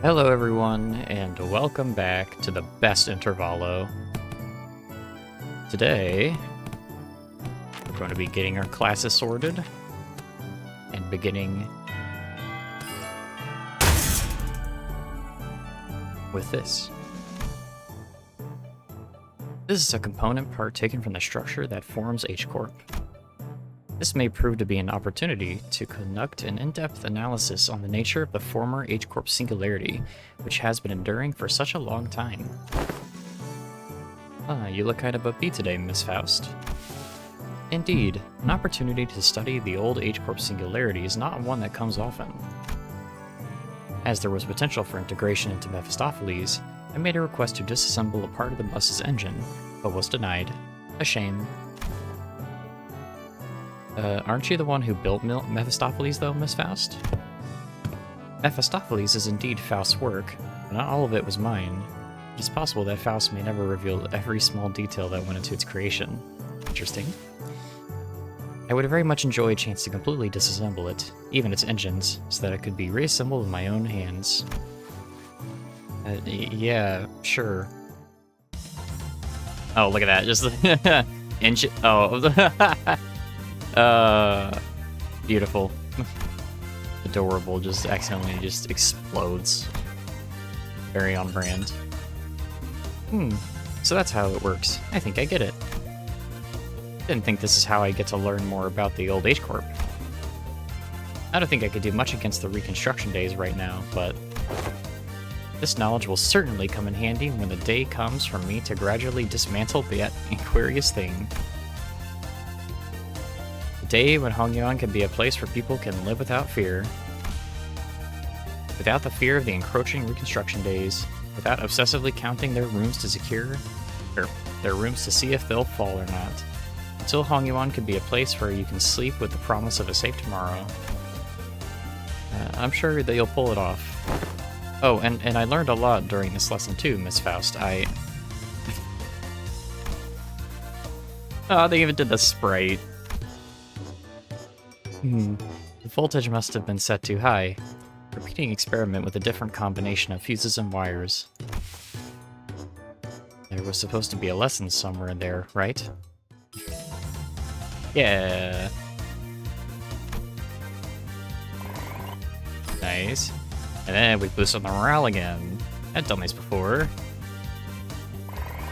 Hello everyone, and welcome back to the best Intervallo. Today, we're going to be getting our classes sorted, and beginning with this. This is a component part taken from the structure that forms H-Corp. This may prove to be an opportunity to conduct an in-depth analysis on the nature of the former H-Corp singularity, which has been enduring for such a long time. You look kind of upbeat today, Miss Faust. Indeed, an opportunity to study the old H-Corp singularity is not one that comes often. As there was potential for integration into Mephistopheles, I made a request to disassemble a part of the bus's engine, but was denied. A shame. Aren't you the one who built Mephistopheles, though, Miss Faust? Mephistopheles is indeed Faust's work, but not all of it was mine. It is possible that Faust may never reveal every small detail that went into its creation. Interesting. I would very much enjoy a chance to completely disassemble it, even its engines, so that it could be reassembled with my own hands. Yeah, sure. Oh, look at that, just engine. Oh. Beautiful. Adorable, just accidentally just explodes. Very on brand. So that's how it works. I think I get it. Didn't think this is how I get to learn more about the old H-Corp. I don't think I could do much against the Reconstruction days right now, but this knowledge will certainly come in handy when the day comes for me to gradually dismantle that Aquarius thing. A day when Hongyuan can be a place where people can live without fear. Without the fear of the encroaching Reconstruction days, without obsessively counting their rooms to see if they'll fall or not. Until Hongyuan can be a place where you can sleep with the promise of a safe tomorrow. I'm sure that you'll pull it off. Oh, and I learned a lot during this lesson too, Miss Faust. Oh, they even did the sprite. The voltage must have been set too high. Repeating experiment with a different combination of fuses and wires. There was supposed to be a lesson somewhere in there, right? Yeah. Nice. And then we boosted the morale again. I've done these before.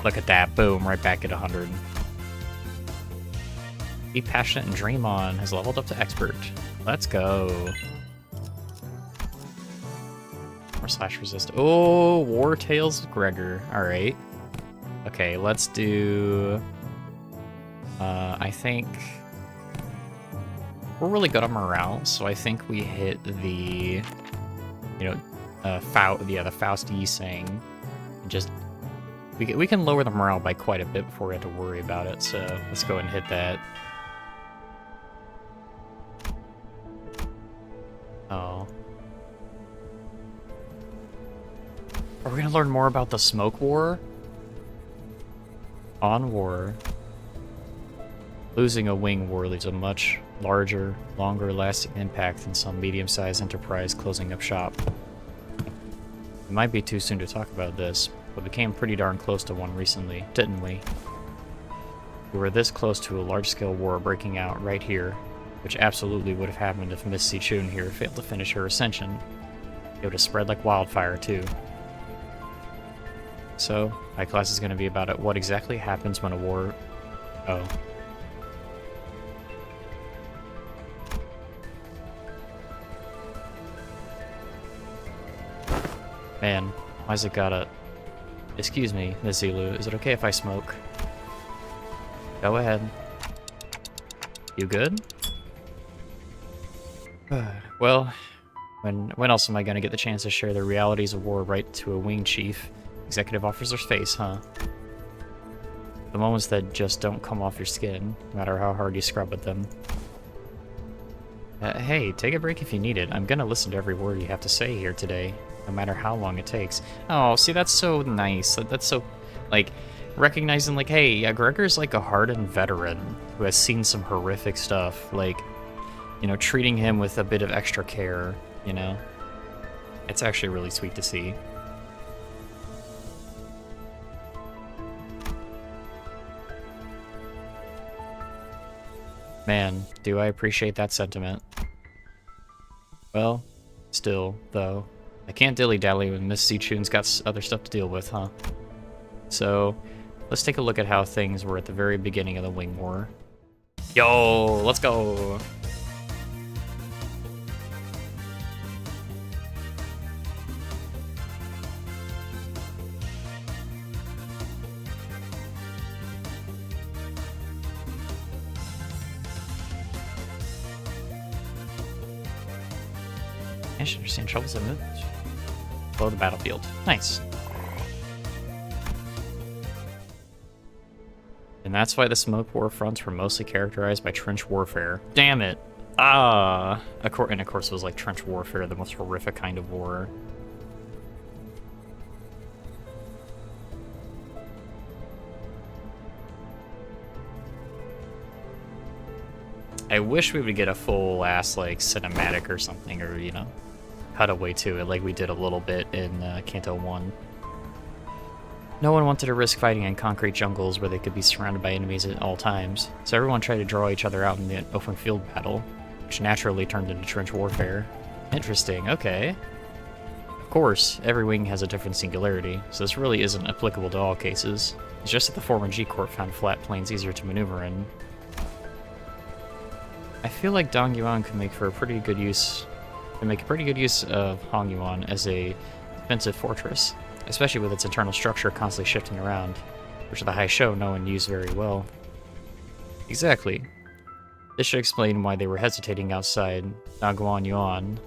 Look at that, boom, right back at 100. Be Passionate and Dream On has leveled up to Expert. Let's go. Or slash resist. Oh, War Tales Gregor. Alright. Okay, let's do... I think... We're really good on morale, so I think we hit the... You know, the Faust Yi-Sang. And just... We can lower the morale by quite a bit before we have to worry about it, so let's go ahead and hit that. Oh. Are we gonna learn more about the Smoke War? On War. Losing a Wing War leaves a much larger, longer-lasting impact than some medium-sized enterprise closing up shop. It might be too soon to talk about this, but we came pretty darn close to one recently, didn't we? We were this close to a large-scale war breaking out right here, which absolutely would have happened if Miss Si-Chun here failed to finish her ascension. It would have spread like wildfire, too. So, my class is going to be about what exactly happens when a war... Oh. Man, why's it gotta... Excuse me, Ms. Zilu, is it okay if I smoke? Go ahead. You good? Well, when else am I gonna get the chance to share the realities of war right to a wing chief, executive officer's face, huh? The moments that just don't come off your skin, no matter how hard you scrub at them. Hey, take a break if you need it. I'm gonna listen to every word you have to say here today, no matter how long it takes. Oh, see, that's so nice. That's so, like, recognizing, like, hey, Gregor's like a hardened veteran who has seen some horrific stuff. Like, you know, treating him with a bit of extra care, you know? It's actually really sweet to see. Man, do I appreciate that sentiment. Well, still, though, I can't dilly-dally when Miss C-Chune's got other stuff to deal with, huh? So, let's take a look at how things were at the very beginning of the Wing War. Yo, let's go! I should understand troubles and movements. Below the battlefield. Nice. And that's why the smoke war fronts were mostly characterized by trench warfare. Damn it! And of course it was like trench warfare, the most horrific kind of war. I wish we would get a full-ass, like, cinematic or something, or, you know, cutaway to it, like we did a little bit in Kanto 1. No one wanted to risk fighting in concrete jungles where they could be surrounded by enemies at all times, so everyone tried to draw each other out in the open field battle, which naturally turned into trench warfare. Interesting, okay. Of course, every wing has a different singularity, so this really isn't applicable to all cases. It's just that the former G-Corps found flat plains easier to maneuver in. I feel like Dongyuan could make a pretty good use of Hongyuan as a defensive fortress, especially with its internal structure constantly shifting around, which the Haisho no one used very well. Exactly. This should explain why they were hesitating outside Naguan-Yuan.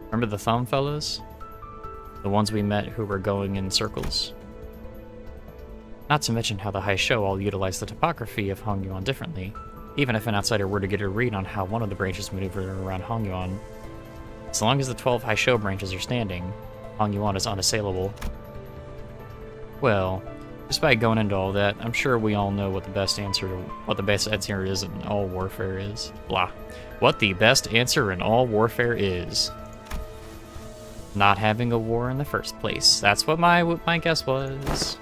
Remember the Thumb fellows? The ones we met who were going in circles? Not to mention how the Haisho all utilized the topography of Hongyuan differently, even if an outsider were to get a read on how one of the branches maneuvered around Hongyuan. As long as the 12 Haisho branches are standing, Hongyuan is unassailable. Well, despite going into all that, I'm sure we all know what the best answer is in all warfare is. Blah. What the best answer in all warfare is. Not having a war in the first place. That's what my guess was.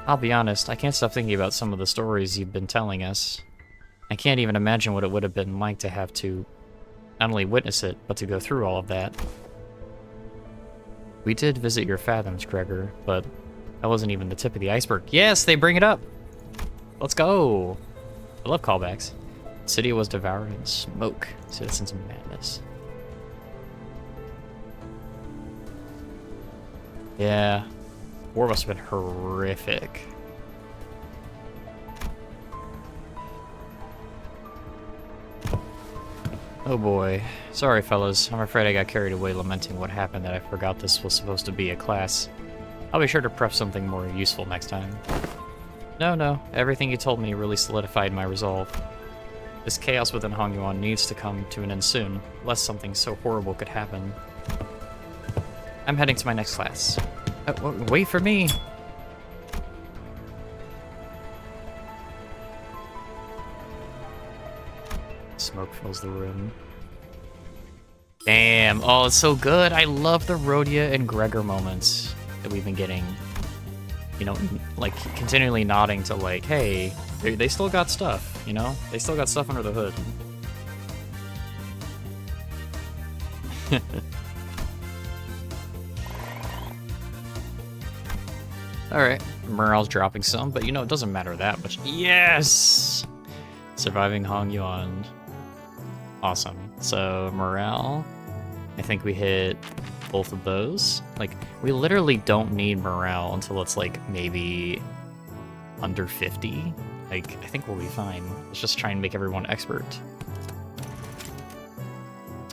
I'll be honest, I can't stop thinking about some of the stories you've been telling us. I can't even imagine what it would have been like to have to not only witness it, but to go through all of that. We did visit your fathoms, Gregor, but that wasn't even the tip of the iceberg. Yes, they bring it up! Let's go! I love callbacks. The city was devoured in smoke, citizens in madness. Yeah, war must have been horrific. Oh boy. Sorry, fellas. I'm afraid I got carried away lamenting what happened that I forgot this was supposed to be a class. I'll be sure to prep something more useful next time. No. Everything you told me really solidified my resolve. This chaos within Hongyuan needs to come to an end soon, lest something so horrible could happen. I'm heading to my next class. Wait for me! Smoke fills the room. Damn, oh, it's so good. I love the Rhodia and Gregor moments that we've been getting. You know, like, continually nodding to, like, hey, they still got stuff, you know? They still got stuff under the hood. Alright, morale's dropping some, but you know, it doesn't matter that much. Yes! Surviving Hongyuan. Awesome. So, morale, I think we hit both of those. Like, we literally don't need morale until it's, like, maybe under 50. Like, I think we'll be fine. Let's just try and make everyone expert.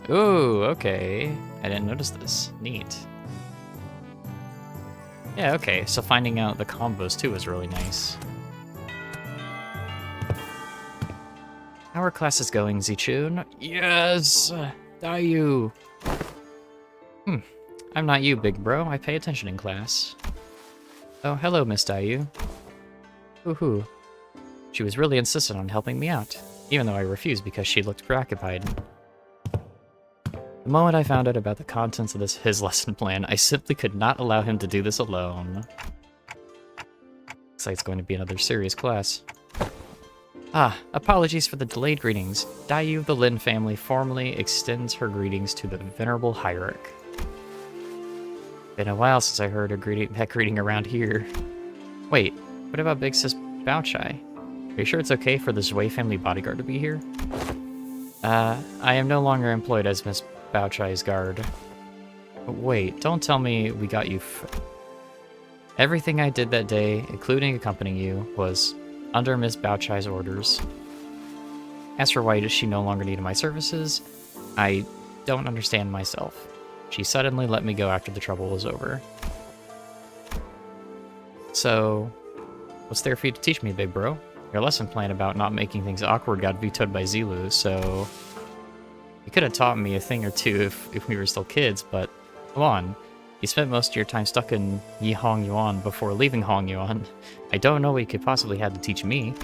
Ooh, okay. I didn't notice this. Neat. Yeah, okay. So finding out the combos, too, is really nice. How are classes going, Zichun? Yes! Dayu! I'm not you, big bro. I pay attention in class. Oh, hello, Miss Dayu. Woohoo. She was really insistent on helping me out, even though I refused because she looked preoccupied. The The moment I found out about the contents of his lesson plan, I simply could not allow him to do this alone. Looks like it's going to be another serious class. Apologies for the delayed greetings. Dayu of the Lin family formally extends her greetings to the venerable hierarch. Been a while since I heard that greeting around here. Wait, what about Big Sis Baochai? Are you sure it's okay for the Zui family bodyguard to be here? I am no longer employed as Miss Baochai's guard. Wait, don't tell me we got you Everything I did that day, including accompanying you, was under Miss Baochai's orders. As for why does she no longer need my services, I don't understand myself. She suddenly let me go after the trouble was over. So, what's there for you to teach me, big bro? Your lesson plan about not making things awkward got vetoed by Zilu, so... You could have taught me a thing or two if we were still kids, but come on. You spent most of your time stuck in Yihong Yuan before leaving Hong Yuan. I don't know what you could possibly have to teach me.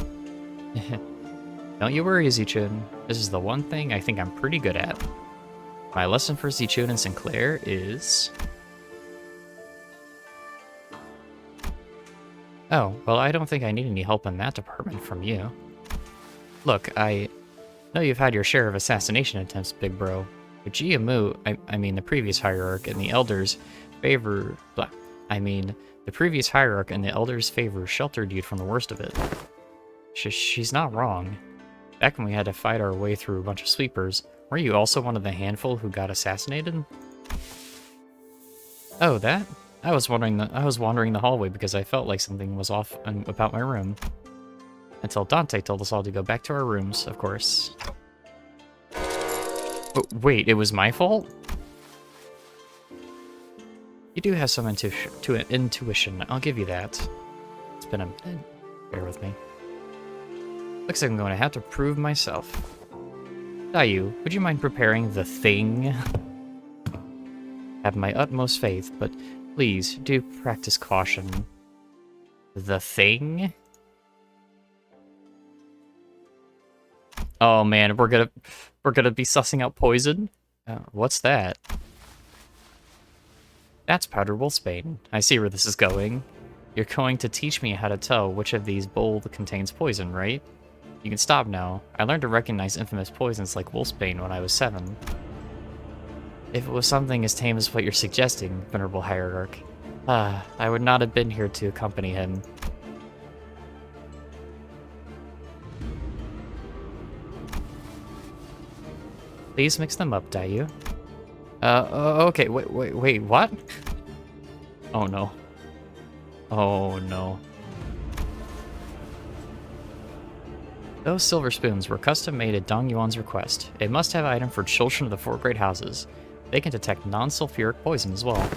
Don't you worry, Zichun. This is the one thing I think I'm pretty good at. My lesson for Zichun and Sinclair is... Oh, well, I don't think I need any help in that department from you. Look, I know you've had your share of assassination attempts, big bro. But Jiamu, I mean the previous hierarch and the elders favor... the previous hierarch and the elders favor sheltered you from the worst of it. She's not wrong. Back when we had to fight our way through a bunch of sweepers, weren't you also one of the handful who got assassinated? Oh, that? I was wandering the hallway because I felt like something was off about my room. Until Dante told us all to go back to our rooms, of course. But wait, it was my fault? You do have some intuition, I'll give you that. It's been a minute. Bear with me. Looks like I'm going to have to prove myself. Dayu, would you mind preparing the thing? Have my utmost faith, but please do practice caution. The thing? Oh man, we're gonna be sussing out poison? What's that? That's powder wolfsbane. I see where this is going. You're going to teach me how to tell which of these bowls contains poison, right? You can stop now. I learned to recognize infamous poisons like wolfsbane when I was 7. If it was something as tame as what you're suggesting, Venerable Hierarch, I would not have been here to accompany him. Please mix them up, Dayu. Okay, wait, what? Oh no. Oh no. Those silver spoons were custom made at Dong Yuan's request. A must-have item for children of the 4 great houses. They can detect non-sulfuric poison as well.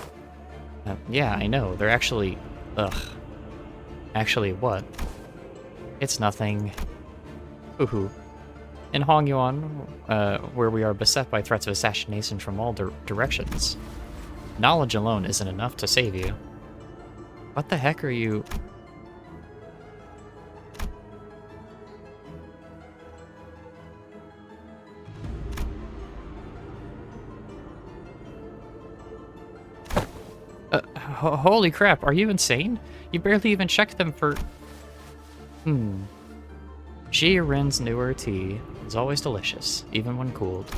Yeah, I know. They're actually... Ugh. Actually, what? It's nothing. Hoo-hoo. In Hongyuan, where we are beset by threats of assassination from all directions, knowledge alone isn't enough to save you. What the heck are you... Holy crap, are you insane? You barely even checked them for... Jiren's newer tea is always delicious, even when cooled.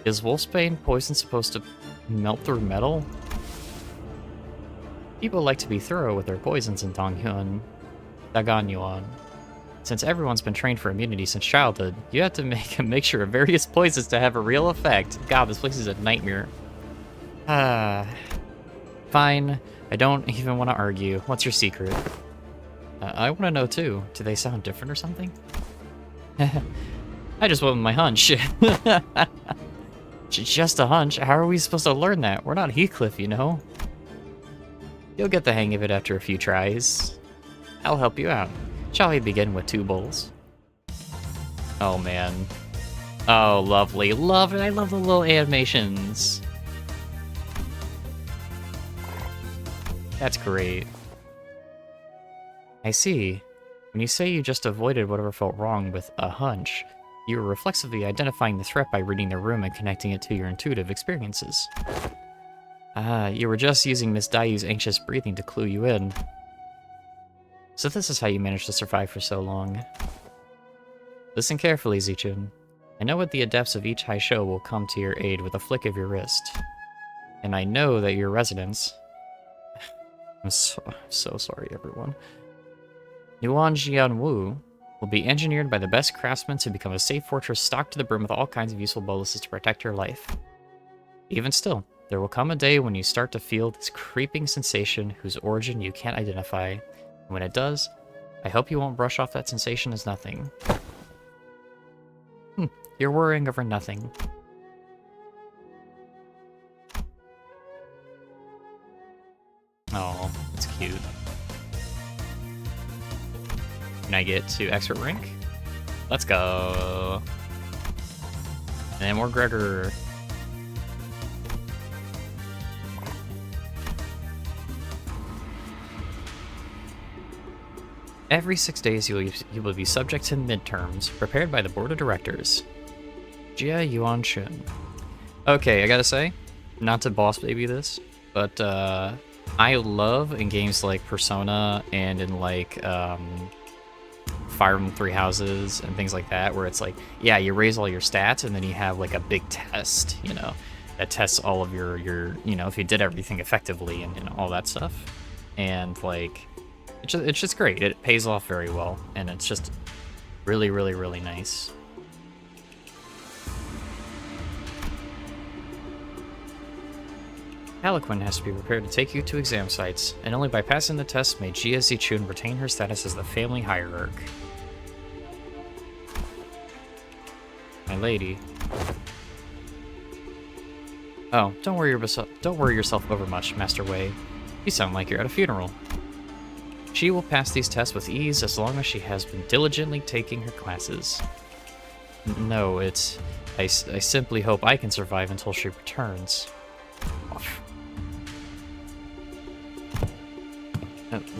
Is wolfsbane poison supposed to melt through metal? People like to be thorough with their poisons in Dagan Yuan. Since everyone's been trained for immunity since childhood, you have to make a mixture of various poisons to have a real effect. God, this place is a nightmare. Fine. I don't even want to argue. What's your secret? I want to know too. Do they sound different or something? I just went with my hunch. Just a hunch? How are we supposed to learn that? We're not Heathcliff, you know? You'll get the hang of it after a few tries. I'll help you out. Shall we begin with 2 bowls? Oh man. Oh, lovely. Love it. I love the little animations. That's great. I see. When you say you just avoided whatever felt wrong with a hunch, you were reflexively identifying the threat by reading the room and connecting it to your intuitive experiences. You were just using Miss Dayu's anxious breathing to clue you in. So this is how you managed to survive for so long. Listen carefully, Zichun. I know what the adepts of each high show will come to your aid with a flick of your wrist. And I know that your residents... I'm so sorry, everyone. Yuan Jianwu will be engineered by the best craftsmen to become a safe fortress stocked to the brim with all kinds of useful boluses to protect your life. Even still, there will come a day when you start to feel this creeping sensation whose origin you can't identify. And when it does, I hope you won't brush off that sensation as nothing. You're worrying over nothing. Oh, that's cute. Can I get to expert rank? Let's go. And more Gregor. Every 6 days you will be subject to midterms, prepared by the board of directors. Jia Yuan Shun. Okay, I gotta say, not to boss baby this, but I love in games like Persona and in like Fire Emblem Three Houses and things like that, where it's like, yeah, you raise all your stats and then you have like a big test, you know, that tests all of your you know, if you did everything effectively and, you know, all that stuff. And like, it's just great. It pays off very well, and it's just really, really, really nice. Haliquin has to be prepared to take you to exam sites, and only by passing the test may Jia Zichun retain her status as the family hierarch. My lady. Oh, don't worry yourself over much, Master Wei. You sound like you're at a funeral. She will pass these tests with ease as long as she has been diligently taking her classes. No, it's... I simply hope I can survive until she returns.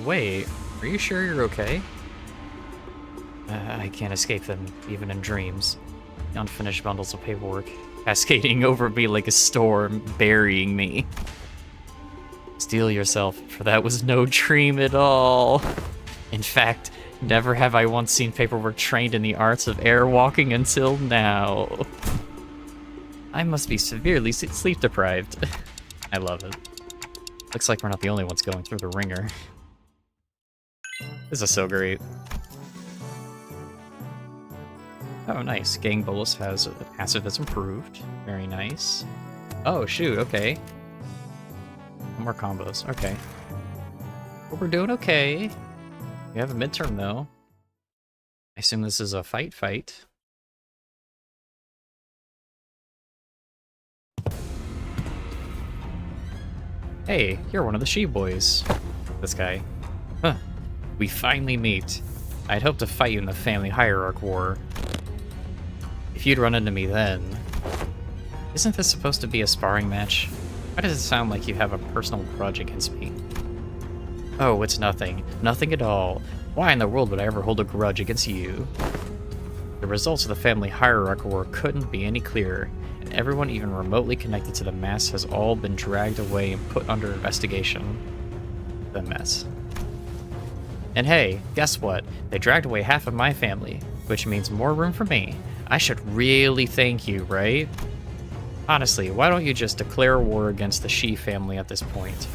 Wait, are you sure you're okay? I can't escape them, even in dreams. The unfinished bundles of paperwork cascading over me like a storm, burying me. Steel yourself, for that was no dream at all. In fact, never have I once seen paperwork trained in the arts of airwalking until now. I must be severely sleep deprived. I love it. Looks like we're not the only ones going through the ringer. This is so great. Oh, nice. Gang Bolus has a passive that's improved. Very nice. Oh, shoot, okay. More combos, okay. But we're doing okay. We have a midterm, though. I assume this is a fight. Hey, you're one of the She Boys. This guy. Huh. We finally meet. I'd hoped to fight you in the family hierarch war. If you'd run into me then... Isn't this supposed to be a sparring match? Why does it sound like you have a personal grudge against me? Oh, it's nothing. Nothing at all. Why in the world would I ever hold a grudge against you? The results of the family hierarch war couldn't be any clearer, and everyone even remotely connected to the mess has all been dragged away and put under investigation. The mess. And hey, guess what? They dragged away half of my family, which means more room for me. I should really thank you, right? Honestly, why don't you just declare war against the Shi family at this point?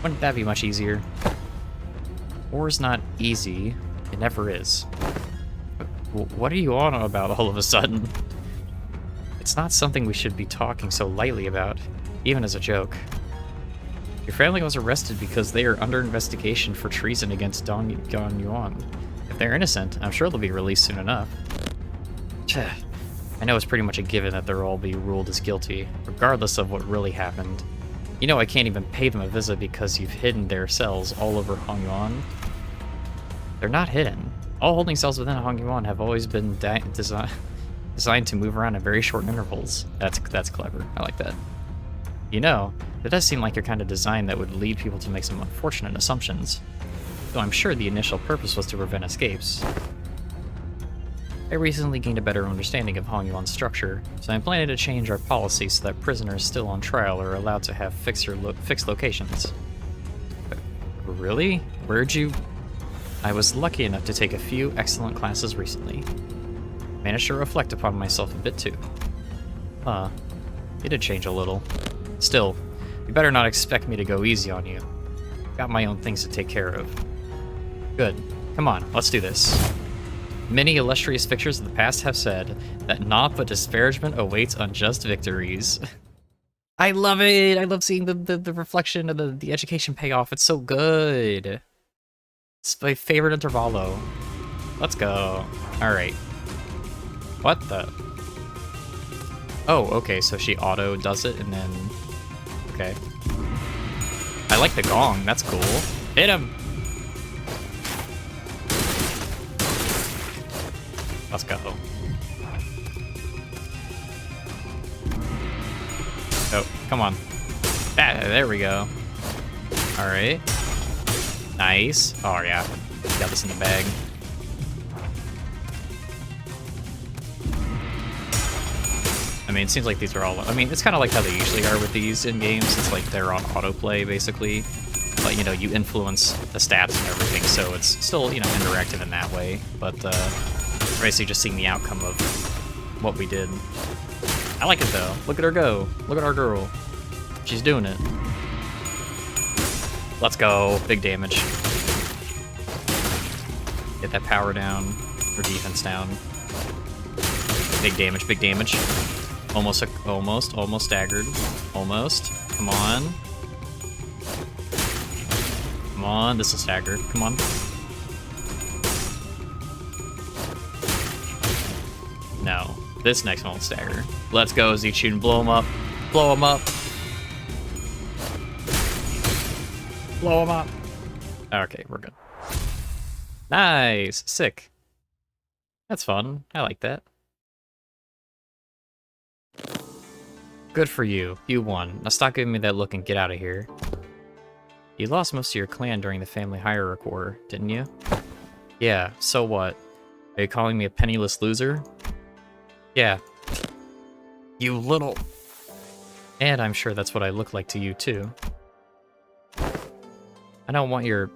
Wouldn't that be much easier? War's not easy. It never is. What are you on about all of a sudden? It's not something we should be talking so lightly about, even as a joke. Your family was arrested because they are under investigation for treason against Dong Yuan. If they're innocent, I'm sure they'll be released soon enough. I know it's pretty much a given that they'll all be ruled as guilty, regardless of what really happened. You know I can't even pay them a visit because you've hidden their cells all over Hongyuan. They're not hidden. All holding cells within Hongyuan have always been designed to move around in very short intervals. That's clever. I like that. You know, it does seem like your kind of design that would lead people to make some unfortunate assumptions. though I'm sure the initial purpose was to prevent escapes. I recently gained a better understanding of Hongyuan's structure, so I'm planning to change our policy so that prisoners still on trial are allowed to have fixed locations. Really? Where'd you... I was lucky enough to take a few excellent classes recently. Managed to reflect upon myself a bit too. Huh. It did change a little. Still, you better not expect me to go easy on you. Got my own things to take care of. Good. Come on, let's do this. Many illustrious victors of the past have said that naught but disparagement awaits unjust victories. I love it! I love seeing the reflection of the education payoff. It's so good. It's my favorite Intervallo. Let's go. Alright. What the? Oh, okay, so she auto does it and then... Okay. I like the gong, that's cool. Hit him! Let's go. Oh, come on. Ah, there we go. Alright. Nice. Oh, yeah. Got this in the bag. I mean, it seems like these are all... I mean, it's kind of like how they usually are with these in games. It's like they're on autoplay, basically. But, you know, you influence the stats and everything, so it's still, you know, interactive in that way. But, basically just seeing the outcome of what we did. I like it, though. Look at her go. Look at our girl. She's doing it. Let's go. Big damage. Get that power down. Or defense down. Big damage, big damage. Almost staggered. Almost. Come on. Come on, this will stagger. Come on. No, this next one will stagger. Let's go, Z-Tune. Blow him up. Blow him up. Blow him up. Okay, we're good. Nice. Sick. That's fun. I like that. Good for you. You won. Now stop giving me that look and get out of here. You lost most of your clan during the family hierarch war, didn't you? Yeah, so what? Are you calling me a penniless loser? Yeah. You little... And I'm sure that's what I look like to you, too. I don't want your...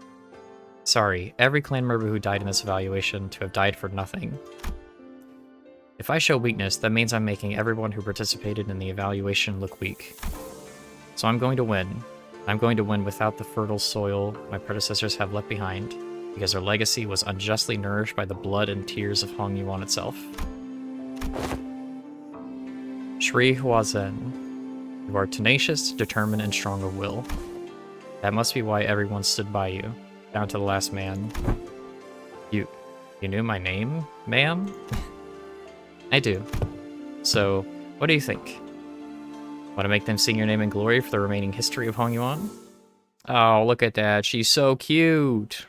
Sorry, every clan member who died in this evaluation to have died for nothing. If I show weakness, that means I'm making everyone who participated in the evaluation look weak. So I'm going to win. I'm going to win without the fertile soil my predecessors have left behind, because their legacy was unjustly nourished by the blood and tears of Hongyuan itself. Shri Huazen, you are tenacious, determined, and strong of will. That must be why everyone stood by you, down to the last man. You knew my name, ma'am? I do. So, what do you think? Want to make them sing your name in glory for the remaining history of Hongyuan? Oh, look at that. She's so cute.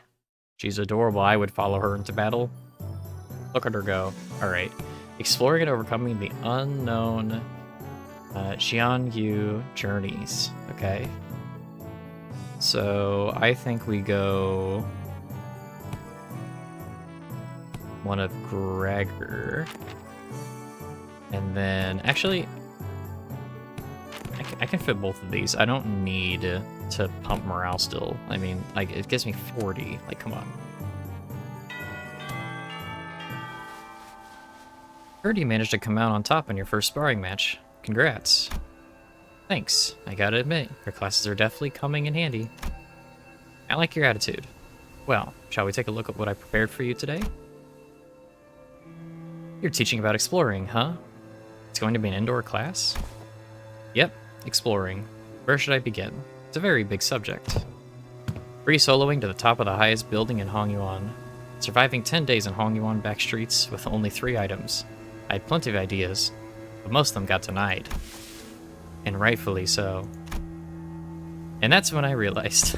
She's adorable. I would follow her into battle. Look at her go. Alright. Exploring and overcoming the unknown Xianyu journeys. Okay. So, I think we go... one of Gregor. And then, actually... I can fit both of these. I don't need to pump morale still. I mean, like, it gives me 40. Like, come on. Heard you managed to come out on top in your first sparring match. Congrats. Thanks. I gotta admit, your classes are definitely coming in handy. I like your attitude. Well, shall we take a look at what I prepared for you today? You're teaching about exploring, huh? It's going to be an indoor class? Yep. Exploring. Where should I begin? It's a very big subject. Free soloing to the top of the highest building in Hongyuan. Surviving 10 days in Hongyuan back streets with only 3 items. I had plenty of ideas, but most of them got denied. And rightfully so. And that's when I realized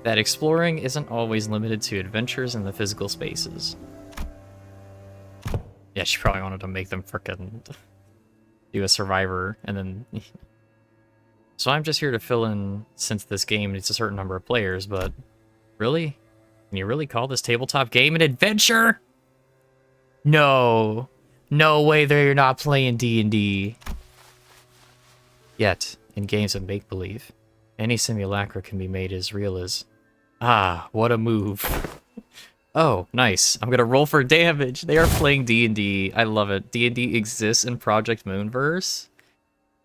that exploring isn't always limited to adventures in the physical spaces. Yeah, she probably wanted to make them frickin' do a survivor, and then... So I'm just here to fill in since this game needs a certain number of players, but... Really? Can you really call this tabletop game an adventure? No. No way they're not playing D&D. Yet, in games of make-believe, any simulacra can be made as real as... Ah, what a move. Oh, nice. I'm gonna roll for damage. They are playing D&D. I love it. D&D exists in Project Moonverse.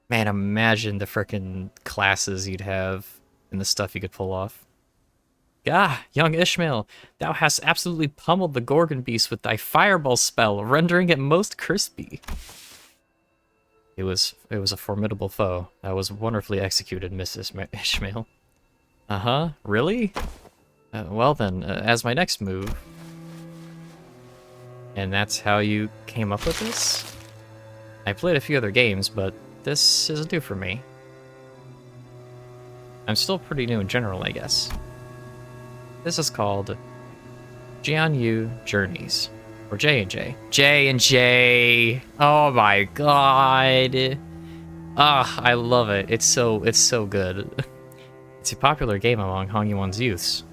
Man, imagine the frickin' classes you'd have and the stuff you could pull off. Ah, young Ishmael, thou hast absolutely pummeled the Gorgon beast with thy fireball spell, rendering it most crispy. It was a formidable foe. That was wonderfully executed, Miss Ishmael. Uh-huh, really? Well then, as my next move... And that's how you came up with this? I played a few other games, but this isn't due for me. I'm still pretty new in general, I guess. This is called Jianyu Journeys, or J&J. J&J! Oh my god! Ah, I love it. It's so good. It's a popular game among Hangyuan's youths.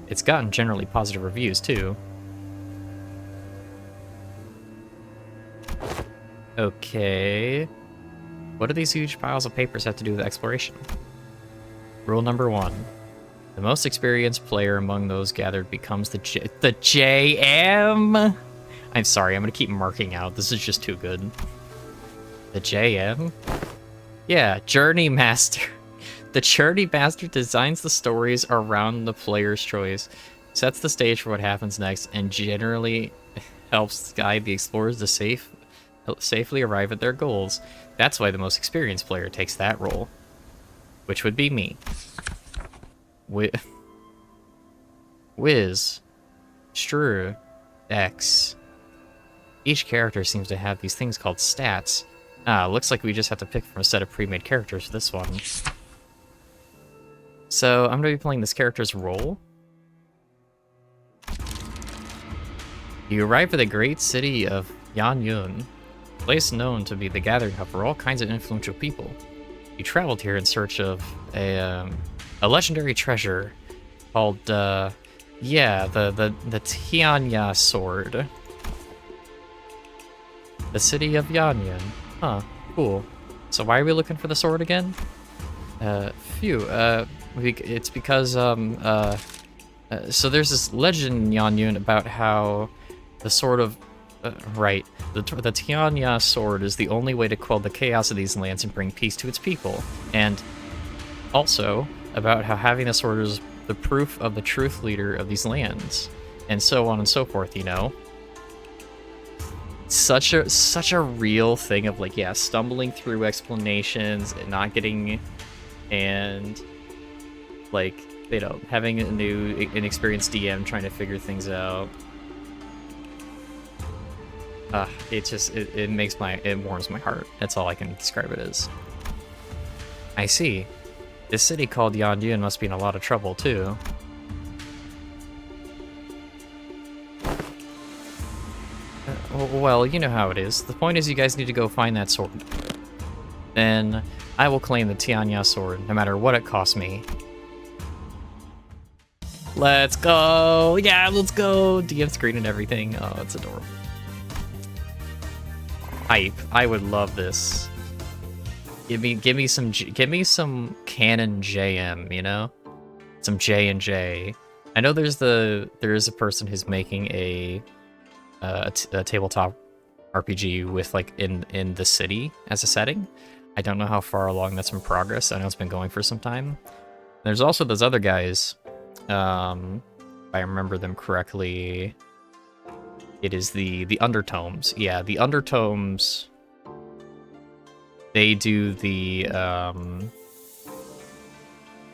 It's gotten generally positive reviews, too. Okay... What do these huge piles of papers have to do with exploration? Rule number 1. The most experienced player among those gathered becomes the JM? I'm sorry, I'm gonna keep marking out. This is just too good. The JM? Yeah, Journey Master. The Journey Master designs the stories around the player's choice, sets the stage for what happens next, and generally helps guide the explorers to safely arrive at their goals. That's why the most experienced player takes that role, which would be me. Wiz, Stru, X. Each character seems to have these things called stats. Ah, looks like we just have to pick from a set of pre-made characters for this one. So, I'm going to be playing this character's role. You arrive at the great city of Yanyun, a place known to be the gathering hub for all kinds of influential people. You traveled here in search of a legendary treasure called, yeah, the Tianya sword. The city of Yanyun. Huh, cool. So why are we looking for the sword again? It's because, so there's this legend in Yanyun about how the sword of, the Tianya sword is the only way to quell the chaos of these lands and bring peace to its people. And also about how having the sword is the proof of the truth leader of these lands. And so on and so forth, you know? Such a real thing of, like, yeah, stumbling through explanations and not getting, and, like, you know, having an inexperienced DM trying to figure things out. It warms my heart. That's all I can describe it as. I see. This city called Yanyun must be in a lot of trouble, too. Well, you know how it is. The point is you guys need to go find that sword. Then I will claim the Tianya sword, no matter what it costs me. Let's go! Yeah, let's go! DM screen and everything. Oh, it's adorable. Hype. I would love this. Give me some canon JM, you know? Some J&J. I know there is a person who's making a tabletop RPG with, like, in the city as a setting. I don't know how far along that's in progress. I know it's been going for some time. There's also those other guys. If I remember them correctly, it is the Undertomes. Yeah, the Undertomes. They do the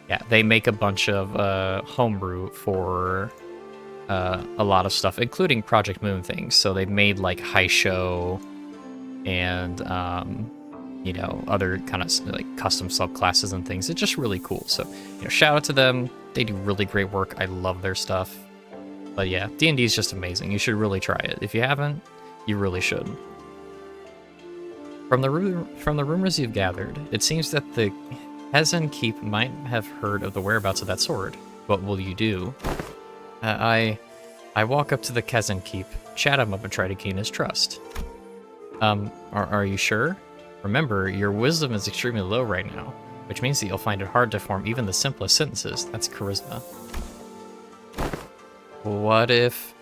yeah, they make a bunch of homebrew for a lot of stuff, including Project Moon things. So they made, like, High Show and you know, other kind of, like, custom subclasses and things. It's just really cool. So, you know, shout out to them. They do really great work. I love their stuff. But yeah, D&D is just amazing. You should really try it. If you haven't, you really should. From the rumors you've gathered, it seems that the Hezen Keep might have heard of the whereabouts of that sword. What will you do? I walk up to the Kezan Keep, chat him up and try to gain his trust. Are you sure? Remember, your wisdom is extremely low right now, which means that you'll find it hard to form even the simplest sentences. That's charisma. What if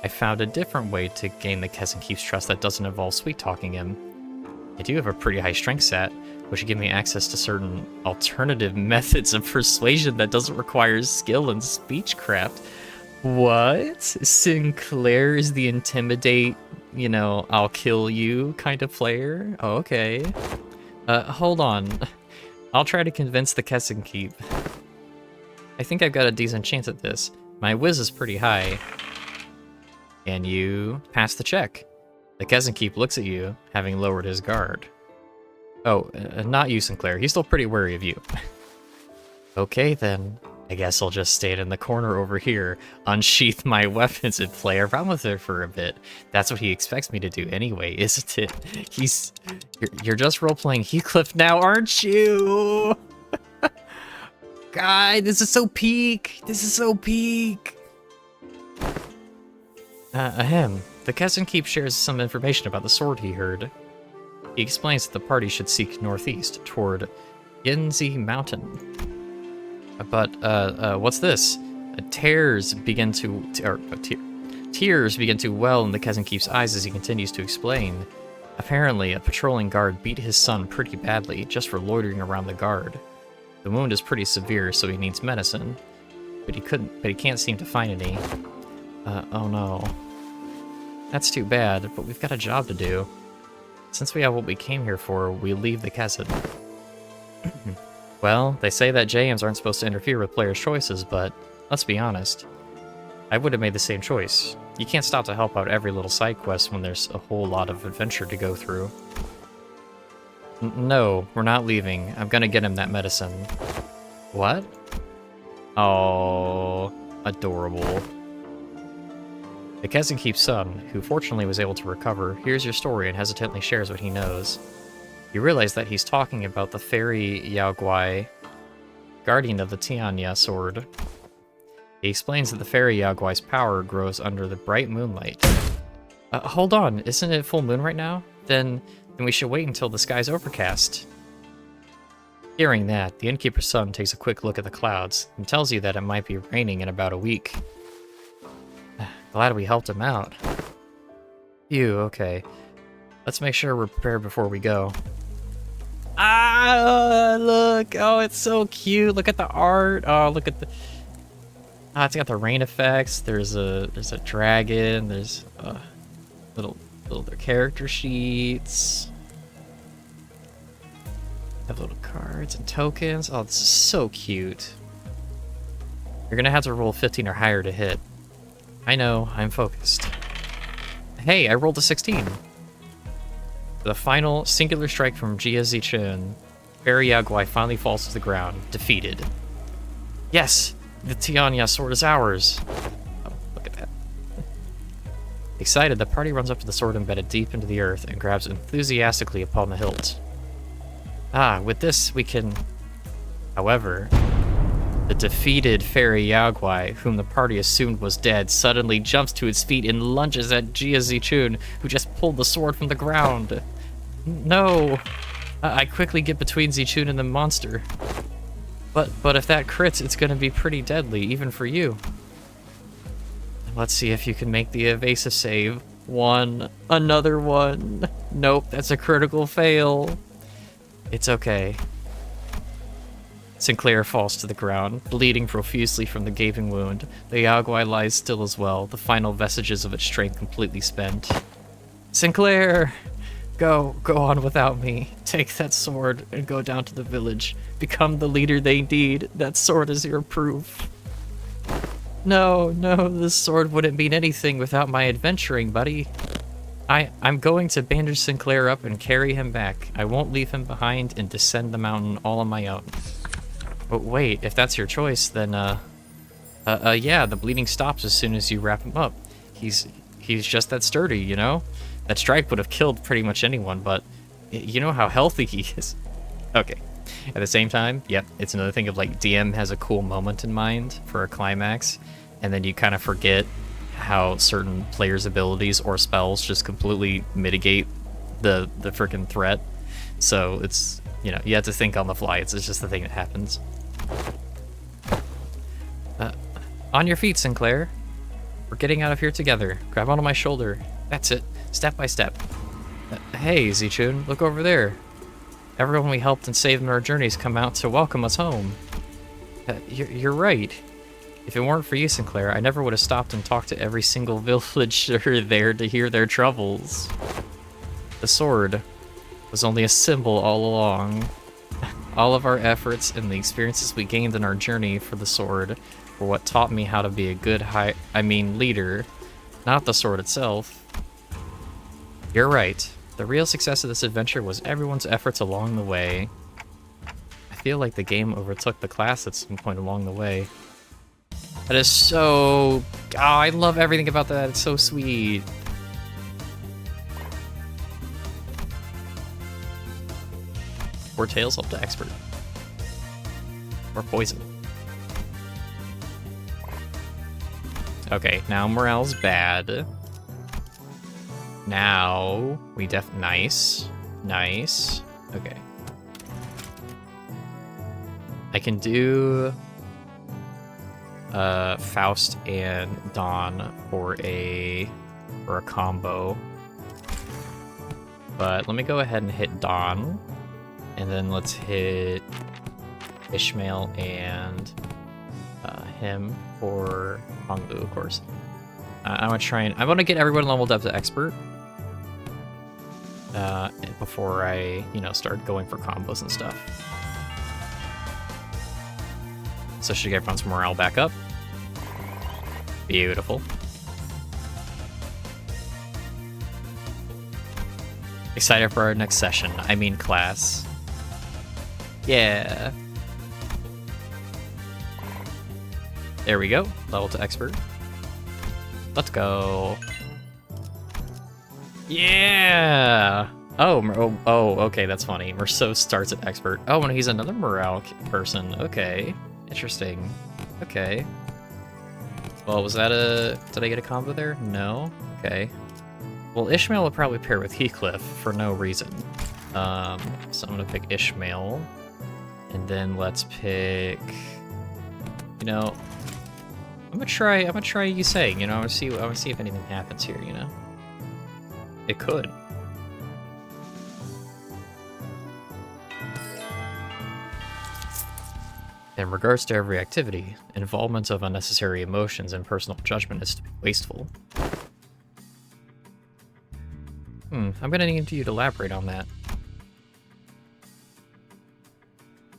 I found a different way to gain the Kezan Keep's trust that doesn't involve sweet-talking him? I do have a pretty high strength stat, which would give me access to certain alternative methods of persuasion that doesn't require skill and speechcraft. What? Sinclair is the intimidate, you know, I'll kill you kind of player? Oh, okay. Hold on. I'll try to convince the Kezan Keep. I think I've got a decent chance at this. My whiz is pretty high. And you pass the check. The Kezan Keep looks at you, having lowered his guard. Oh, not you, Sinclair. He's still pretty wary of you. Okay, then. I guess I'll just stand in the corner over here, unsheath my weapons, and play around with it for a bit. That's what he expects me to do anyway, isn't it? You're just role-playing Heathcliff now, aren't you? God, this is so peak. This is so peak. Ahem. The Kezan Keep shares some information about the sword he heard. He explains that the party should seek northeast, toward Yenzi Mountain. But, what's this? Tears begin to well in the Kezan Keep's eyes as he continues to explain. Apparently, a patrolling guard beat his son pretty badly just for loitering around the guard. The wound is pretty severe, so he needs medicine. But he can't seem to find any. Oh no. That's too bad, but we've got a job to do. Since we have what we came here for, we leave the Kezan. Well, they say that JMs aren't supposed to interfere with players' choices, but let's be honest. I would have made the same choice. You can't stop to help out every little side quest when there's a whole lot of adventure to go through. No, we're not leaving. I'm gonna get him that medicine. What? Oh, adorable. The Kezan Keep's son, who fortunately was able to recover, hears your story and hesitantly shares what he knows. You realize that he's talking about the fairy Yaoguai, guardian of the Tianya sword. He explains that the fairy Yaoguai's power grows under the bright moonlight. Hold on, isn't it full moon right now? Then we should wait until the sky's overcast. Hearing that, the innkeeper's son takes a quick look at the clouds and tells you that it might be raining in about a week. Glad we helped him out. Phew, okay. Let's make sure we're prepared before we go. Ah, look! Oh, it's so cute. Look at the art. Oh, look at the. Ah, it's got the rain effects. There's a dragon. There's little character sheets. Have little cards and tokens. Oh, this is so cute. You're gonna have to roll 15 or higher to hit. I know. I'm focused. Hey, I rolled a 16. The final singular strike from Jia Zichun, Fairy Yaoguai finally falls to the ground, defeated. Yes! The Tianya sword is ours! Oh, look at that. Excited, the party runs up to the sword embedded deep into the earth and grabs enthusiastically upon the hilt. Ah, with this we can... However, the defeated Fairy Yaoguai, whom the party assumed was dead, suddenly jumps to its feet and lunges at Jia Zichun, who just pulled the sword from the ground. No! I quickly get between Zichun and the monster. But if that crits, it's gonna be pretty deadly, even for you. Let's see if you can make the evasive save. One. Another one. Nope, that's a critical fail. It's okay. Sinclair falls to the ground, bleeding profusely from the gaping wound. The Yaoguai lies still as well, the final vestiges of its strength completely spent. Sinclair! Go on without me. Take that sword and go down to the village. Become the leader they need. That sword is your proof. No, this sword wouldn't mean anything without my adventuring, buddy. I'm going to bandage Sinclair up and carry him back. I won't leave him behind and descend the mountain all on my own. But wait, if that's your choice, then, yeah, the bleeding stops as soon as you wrap him up. He's just that sturdy, you know? That strike would have killed pretty much anyone, but you know how healthy he is. Okay. At the same time, yep, it's another thing of, like, DM has a cool moment in mind for a climax. and then you kind of forget how certain players' abilities or spells just completely mitigate the freaking threat. So it's, you know, you have to think on the fly. It's just the thing that happens. On your feet, Sinclair. We're getting out of here together. Grab onto my shoulder. That's it. Step by step. Hey, Zichun, look over there. Everyone we helped and saved in our journeys come out to welcome us home. You're right. If it weren't for you, Sinclair, I never would have stopped and talked to every single villager there to hear their troubles. The sword was only a symbol all along. All of our efforts and the experiences we gained in our journey for the sword were what taught me how to be a good leader, not the sword itself. You're right. The real success of this adventure was everyone's efforts along the way. I feel like the game overtook the class at some point along the way. That is so... Oh, I love everything about that. It's so sweet. Or tails up to expert. Or poison. Okay, now morale's bad. Now we nice. Nice. Okay. I can do Faust and Dawn for a combo. But let me go ahead and hit Dawn. And then let's hit Ishmael and him for Honglu, of course. I'm gonna get everyone leveled up to expert before I, start going for combos and stuff. So should get everyone's morale back up. Beautiful. Excited for our next session. I mean class. Yeah. There we go. Level to expert. Let's go. Yeah. Oh, okay, that's funny. Merceau starts at expert. Oh, and he's another morale person. Okay. Interesting. Okay. Well, was that did I get a combo there? No? Okay. Well, Ishmael will probably pair with Heathcliff for no reason. So I'm gonna pick Ishmael. And then let's pick... I'm gonna try Yusei, I wanna see if anything happens here, It could. In regards to every activity, involvement of unnecessary emotions and personal judgment is wasteful. I'm gonna need you to elaborate on that.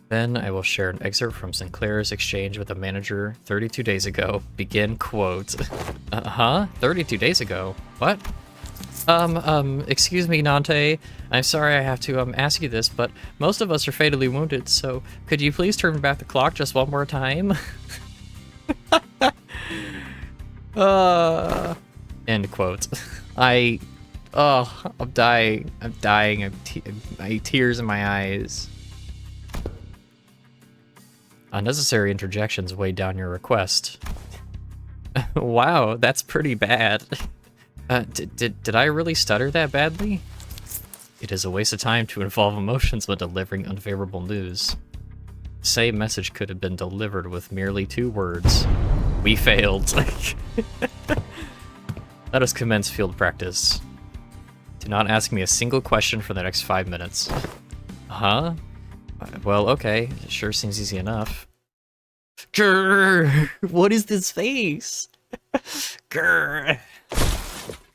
Then I will share an excerpt from Sinclair's exchange with the manager 32 days ago. Begin quote. 32 days ago? What? Excuse me, Nante. I'm sorry I have to, ask you this, but most of us are fatally wounded, so could you please turn back the clock just one more time? End quote. I'm dying. I have tears in my eyes. Unnecessary interjections weighed down your request. Wow, that's pretty bad. Did I really stutter that badly? It is a waste of time to involve emotions when delivering unfavorable news. The same message could have been delivered with merely 2 words. We failed. Let us commence field practice. Do not ask me a single question for the next 5 minutes. Huh? Well, okay. It sure seems easy enough. Grrr! What is this face? Grrr!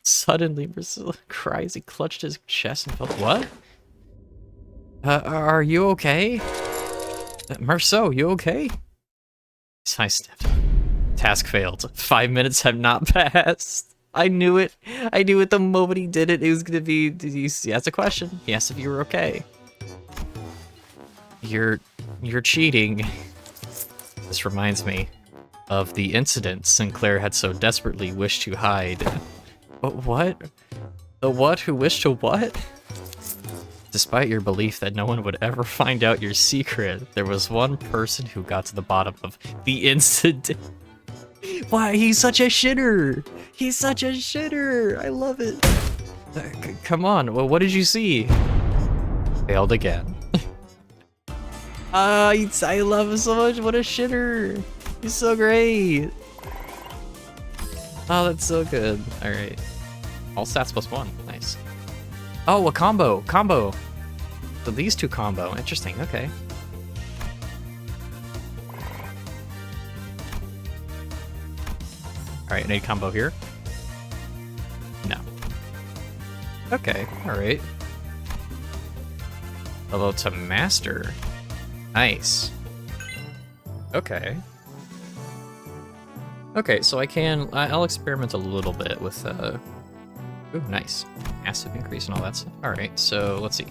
Suddenly, Priscilla cries. He clutched his chest and felt... What? Are you okay? Merceau, you okay? I stepped. Task failed. 5 minutes have not passed. I knew it. I knew it the moment he did it. It was gonna be... He asked a question. He asked if you were okay. You're cheating. This reminds me of the incident Sinclair had so desperately wished to hide. What? The what who wished to what? Despite your belief that no one would ever find out your secret, there was one person who got to the bottom of the incident. Why, he's such a shitter! He's such a shitter! I love it. Come on, well, what did you see? Failed again. I love him so much. What a shitter! He's so great. Oh, that's so good. All right. All stats +1. Nice. Oh, a combo. Combo. So these two combo. Interesting. Okay. All right. Any combo here? No. Okay. All right. Level to master. Nice. Okay. Okay, so I'll experiment a little bit with, ooh, nice. Massive increase and all that stuff. Alright, so let's see.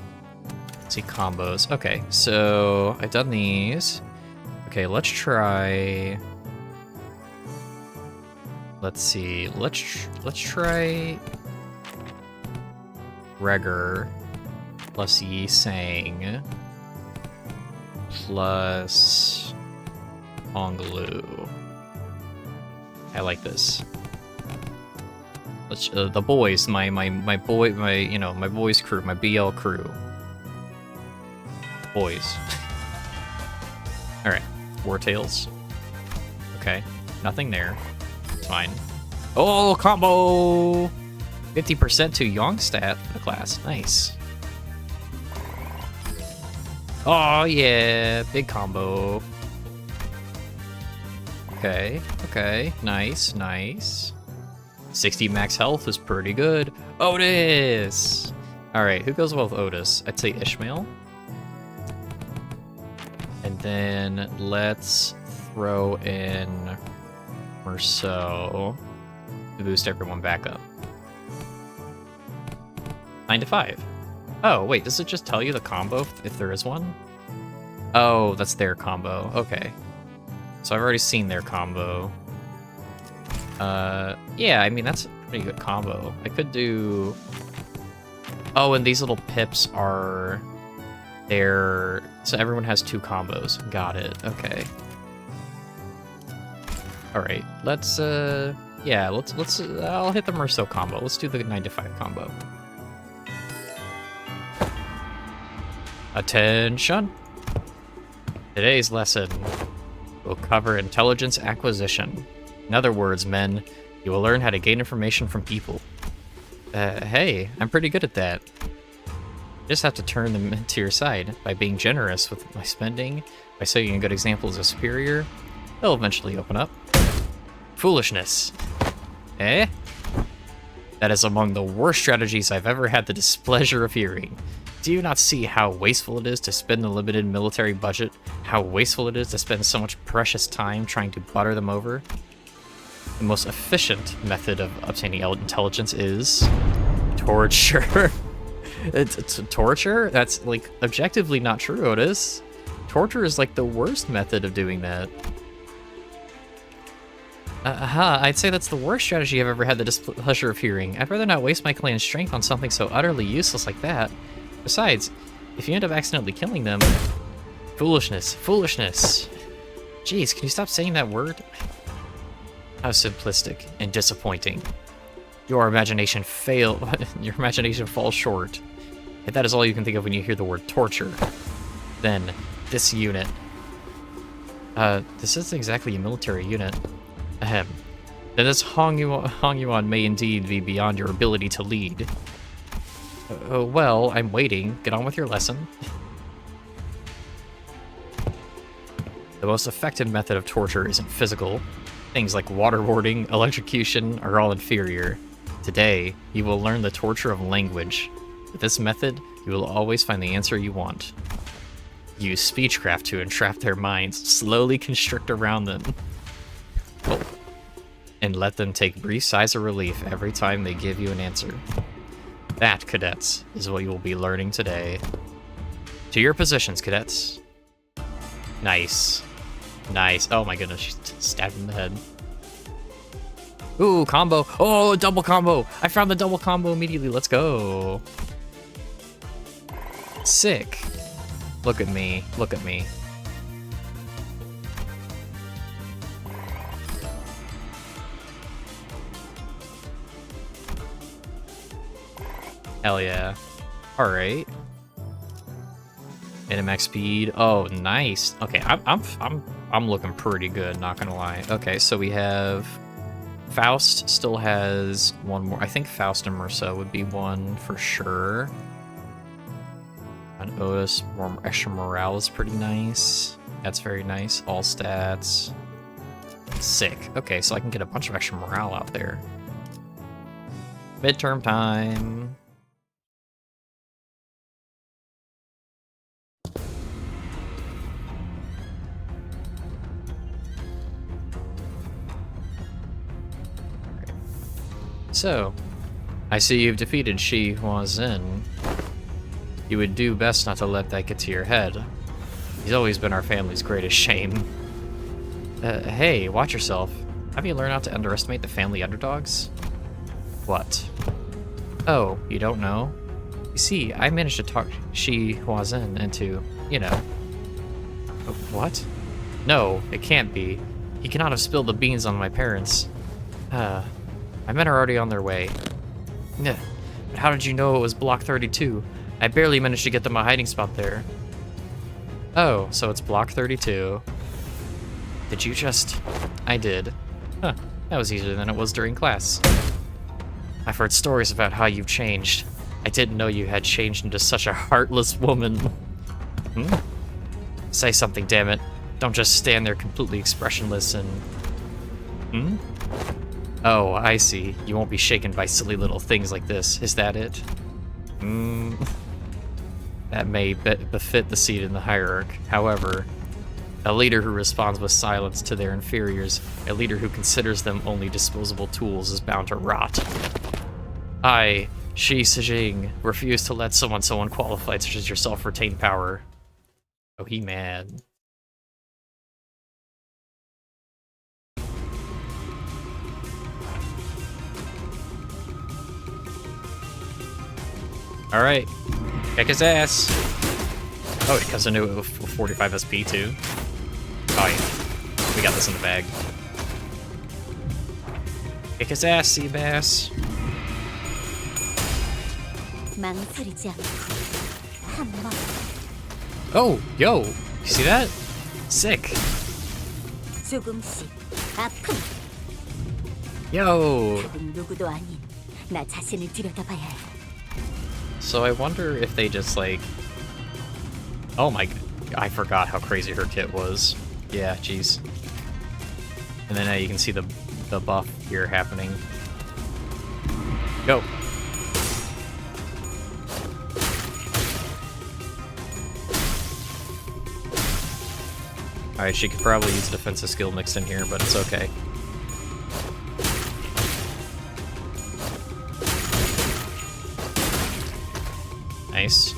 Let's see combos. Okay, so I've done these. Okay, let's try... Let's see, let's try... Regger plus Yi Sang plus Honglu. I like this. Let's the boys, my boys crew, my BL crew. Boys. All right, Wartails. Okay, nothing there. It's fine. Oh, combo! 50% to Yong stat for the class. Nice. Oh yeah, big combo. Okay, okay, nice, nice. 60 max health is pretty good. Otis! Alright, who goes well with Otis? I'd say Ishmael. And then let's throw in Merceau to boost everyone back up. 9 to 5. Oh, wait, does it just tell you the combo if there is one? Oh, that's their combo. Okay. So I've already seen their combo. Yeah, I mean, that's a pretty good combo. I could do... Oh, and these little pips are... They're... So everyone has 2 combos. Got it. Okay. Alright, let's, yeah, let's, I'll hit the Merceau combo. Let's do the 9 to 5 combo. Attention! Today's lesson will cover intelligence acquisition. In other words, men, you will learn how to gain information from people. Hey, I'm pretty good at that. You just have to turn them to your side by being generous with my spending, by setting a good example as a superior. They'll eventually open up. Foolishness. Eh? That is among the worst strategies I've ever had the displeasure of hearing. Do you not see how wasteful it is to spend the limited military budget? How wasteful it is to spend so much precious time trying to butter them over? The most efficient method of obtaining intelligence is... torture. It's torture? That's, like, objectively not true, Otis. Torture is, like, the worst method of doing that. I'd say that's the worst strategy I've ever had the displeasure of hearing. I'd rather not waste my clan's strength on something so utterly useless like that. Besides, if you end up accidentally killing them... Foolishness. Foolishness. Jeez, can you stop saying that word? How simplistic and disappointing. Your imagination falls short. If that is all you can think of when you hear the word torture, then this unit... this isn't exactly a military unit. Ahem. Then this Hong Yuan may indeed be beyond your ability to lead. Well, I'm waiting. Get on with your lesson. The most effective method of torture isn't physical. Things like waterboarding, electrocution are all inferior. Today, you will learn the torture of language. With this method, you will always find the answer you want. Use speechcraft to entrap their minds, slowly constrict around them. Oh. And let them take brief sighs of relief every time they give you an answer. That, cadets, is what you will be learning today. To your positions, cadets. Nice. Nice. Oh my goodness, she stabbed him in the head. Ooh, combo. Oh, double combo. I found the double combo immediately. Let's go. Sick. Look at me. Look at me. Hell yeah. Alright. Minimax speed. Oh, nice. Okay, I'm looking pretty good, not gonna lie. Okay, so we have Faust still has one more. I think Faust and Mersa would be one for sure. And Otis, more extra morale is pretty nice. That's very nice. All stats. Sick. Okay, so I can get a bunch of extra morale out there. Midterm time. So, I see you've defeated Shi Huazin. You would do best not to let that get to your head. He's always been our family's greatest shame. Hey, watch yourself. Have you learned not to underestimate the family underdogs? What? Oh, you don't know? You see, I managed to talk Shi Huazin into, you know. What? No, it can't be. He cannot have spilled the beans on my parents. My men are already on their way. But how did you know it was Block 32? I barely managed to get them a hiding spot there. Oh, so it's Block 32. Did you just... I did. Huh, that was easier than it was during class. I've heard stories about how you've changed. I didn't know you had changed into such a heartless woman. Say something, damn it. Don't just stand there completely expressionless and... Oh, I see. You won't be shaken by silly little things like this. Is that it? That may befit the seat in the hierarchy. However, a leader who responds with silence to their inferiors, a leader who considers them only disposable tools, is bound to rot. I, Shi Sijing, refuse to let someone so unqualified such as yourself retain power. Oh, he mad. Alright, kick his ass. Oh, it comes into it with 45 SP too. Oh yeah, we got this in the bag. Kick his ass, Seabass. Oh, yo, you see that? Sick. Yo. So I wonder if they just like... Oh my... I forgot how crazy her kit was. Yeah, jeez. And then you can see the buff here happening. Go! Alright, she could probably use a defensive skill mixed in here, but it's okay. Nice.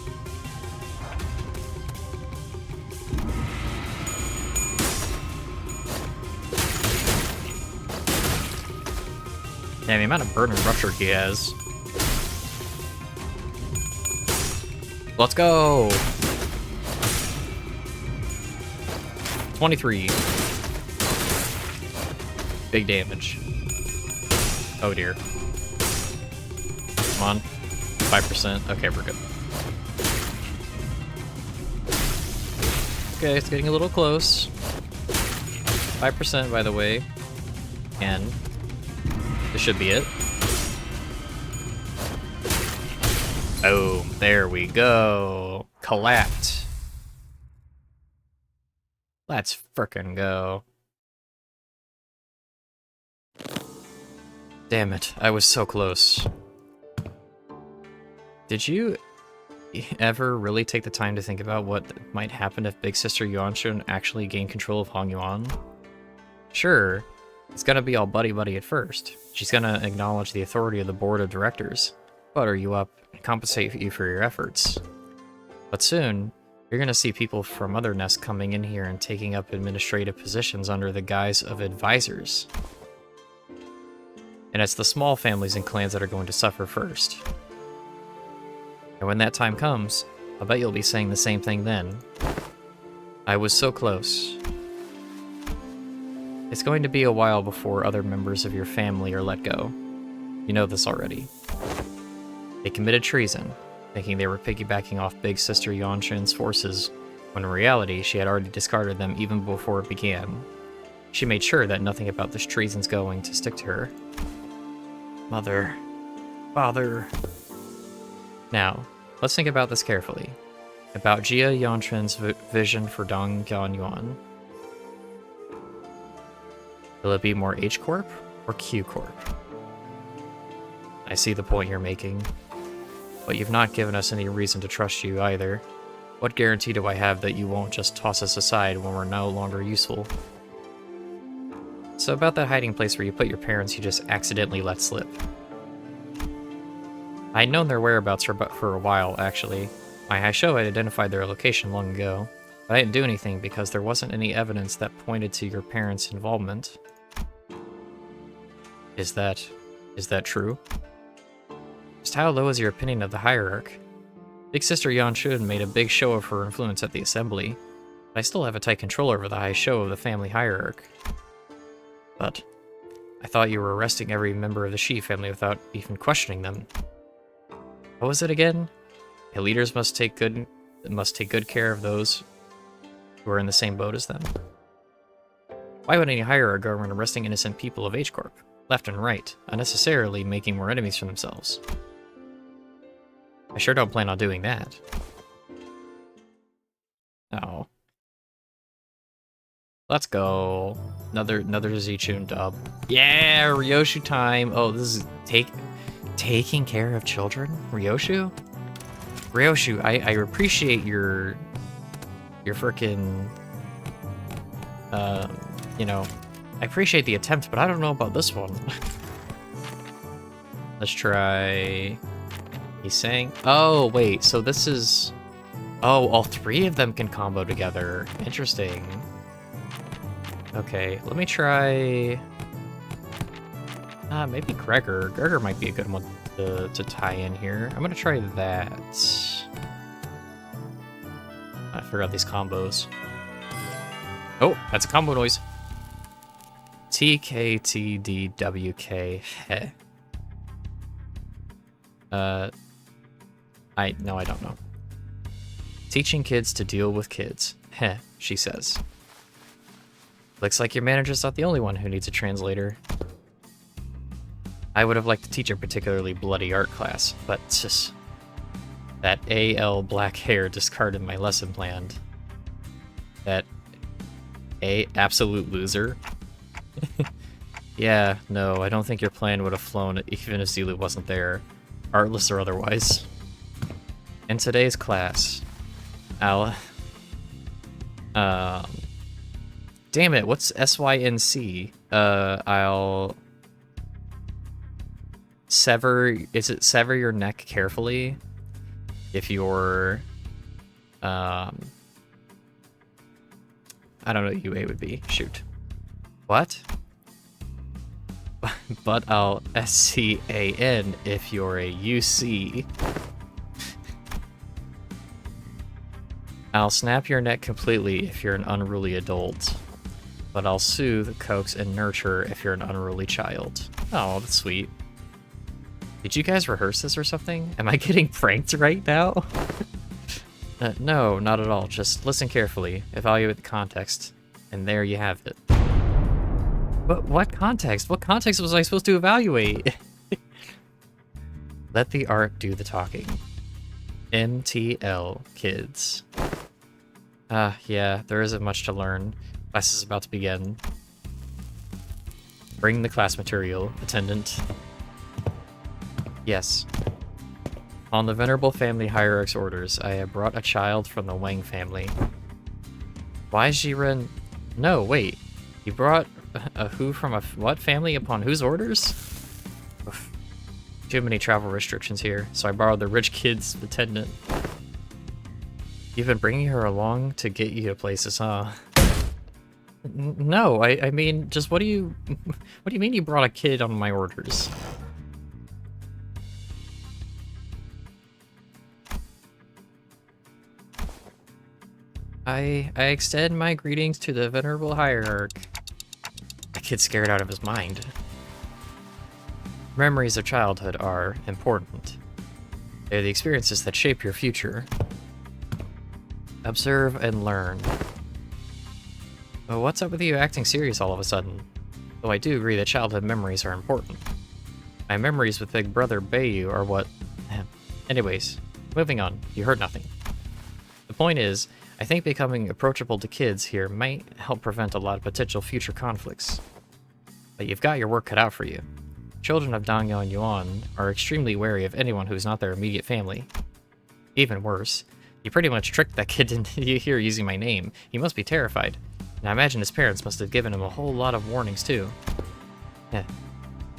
Damn, the amount of burn and rupture he has. Let's go! 23. Big damage. Oh dear. Come on. 5%. Okay, we're good. Okay, it's getting a little close. 5% by the way. And this should be it. Boom, there we go. Collect. Let's frickin' go. Damn it, I was so close. Did you ever really take the time to think about what might happen if Big Sister Yuanshun actually gained control of Hongyuan? Sure, it's gonna be all buddy-buddy at first. She's gonna acknowledge the authority of the board of directors, butter you up, and compensate you for your efforts. But soon, you're gonna see people from other nests coming in here and taking up administrative positions under the guise of advisors. And it's the small families and clans that are going to suffer first. And when that time comes, I bet you'll be saying the same thing then. I was so close. It's going to be a while before other members of your family are let go. You know this already. They committed treason, thinking they were piggybacking off Big Sister Yanshin's forces, when in reality she had already discarded them even before it began. She made sure that nothing about this treason's going to stick to her. Mother. Father. Now, let's think about this carefully. About Jia Yanshin's vision for Dong Yuan. Will it be more H Corp or Q Corp? I see the point you're making, but you've not given us any reason to trust you either. What guarantee do I have that you won't just toss us aside when we're no longer useful? So about that hiding place where you put your parents you just accidentally let slip. I'd known their whereabouts for a while, actually. My high show had identified their location long ago, but I didn't do anything because there wasn't any evidence that pointed to your parents' involvement. Is that true? Just how low is your opinion of the hierarch? Big Sister Yanshun made a big show of her influence at the assembly, but I still have a tight control over the high show of the family hierarch. But I thought you were arresting every member of the Shi family without even questioning them. What was it again? The leaders must take good care of those who are in the same boat as them. Why would any hierarch go around arresting innocent people of H Corp, left and right, unnecessarily making more enemies for themselves? I sure don't plan on doing that. Oh. Let's go. Another Zichun dub. Yeah, Ryoshu time. Oh, this is taking care of children? Ryoshu? Ryoshu, I appreciate your frickin' you know, I appreciate the attempt, but I don't know about this one. Let's try... He's saying... Oh, wait, so this is... Oh, all three of them can combo together. Interesting. Okay, let me try... maybe Gregor. Gregor might be a good one to tie in here. I'm gonna try that. I forgot these combos. Oh, that's a combo noise. TKTDWK. Heh. No, I don't know. Teaching kids to deal with kids. Heh, she says. Looks like your manager's not the only one who needs a translator. I would have liked to teach a particularly bloody art class, but that AL black hair discarded my lesson plan. That absolute loser. Yeah, no, I don't think your plan would have flown even if Zulu wasn't there, artless or otherwise. In today's class, I'll... damn it, what's SYNC? I'll... Is it sever your neck carefully? If you're... I don't know what UA would be. Shoot. What? But I'll SCAN if you're a UC. I'll snap your neck completely if you're an unruly adult. But I'll soothe, coax, and nurture if you're an unruly child. Oh, that's sweet. Did you guys rehearse this or something? Am I getting pranked right now? No, not at all. Just listen carefully, evaluate the context, and there you have it. But what context? What context was I supposed to evaluate? Let the art do the talking. MTL, kids. Yeah, there isn't much to learn. Class is about to begin. Bring the class material, attendant. Yes. On the Venerable Family Hierarch's orders, I have brought a child from the Wang family. Why is Jiren... No, wait. You brought a who from a what family upon whose orders? Oof. Too many travel restrictions here, so I borrowed the rich kid's attendant. You've been bringing her along to get you to places, huh? No, I mean, just what do you mean you brought a kid on my orders? I extend my greetings to the Venerable Hierarch. The kid's scared out of his mind. Memories of childhood are important. They're the experiences that shape your future. Observe and learn. Well, what's up with you acting serious all of a sudden? Though I do agree that childhood memories are important. My memories with Big Brother Bayu are what... Anyways, moving on. You heard nothing. The point is, I think becoming approachable to kids here might help prevent a lot of potential future conflicts. But you've got your work cut out for you. Children of Dangyan Yuan are extremely wary of anyone who's not their immediate family. Even worse, you pretty much tricked that kid into here using my name. He must be terrified. And I imagine his parents must have given him a whole lot of warnings too.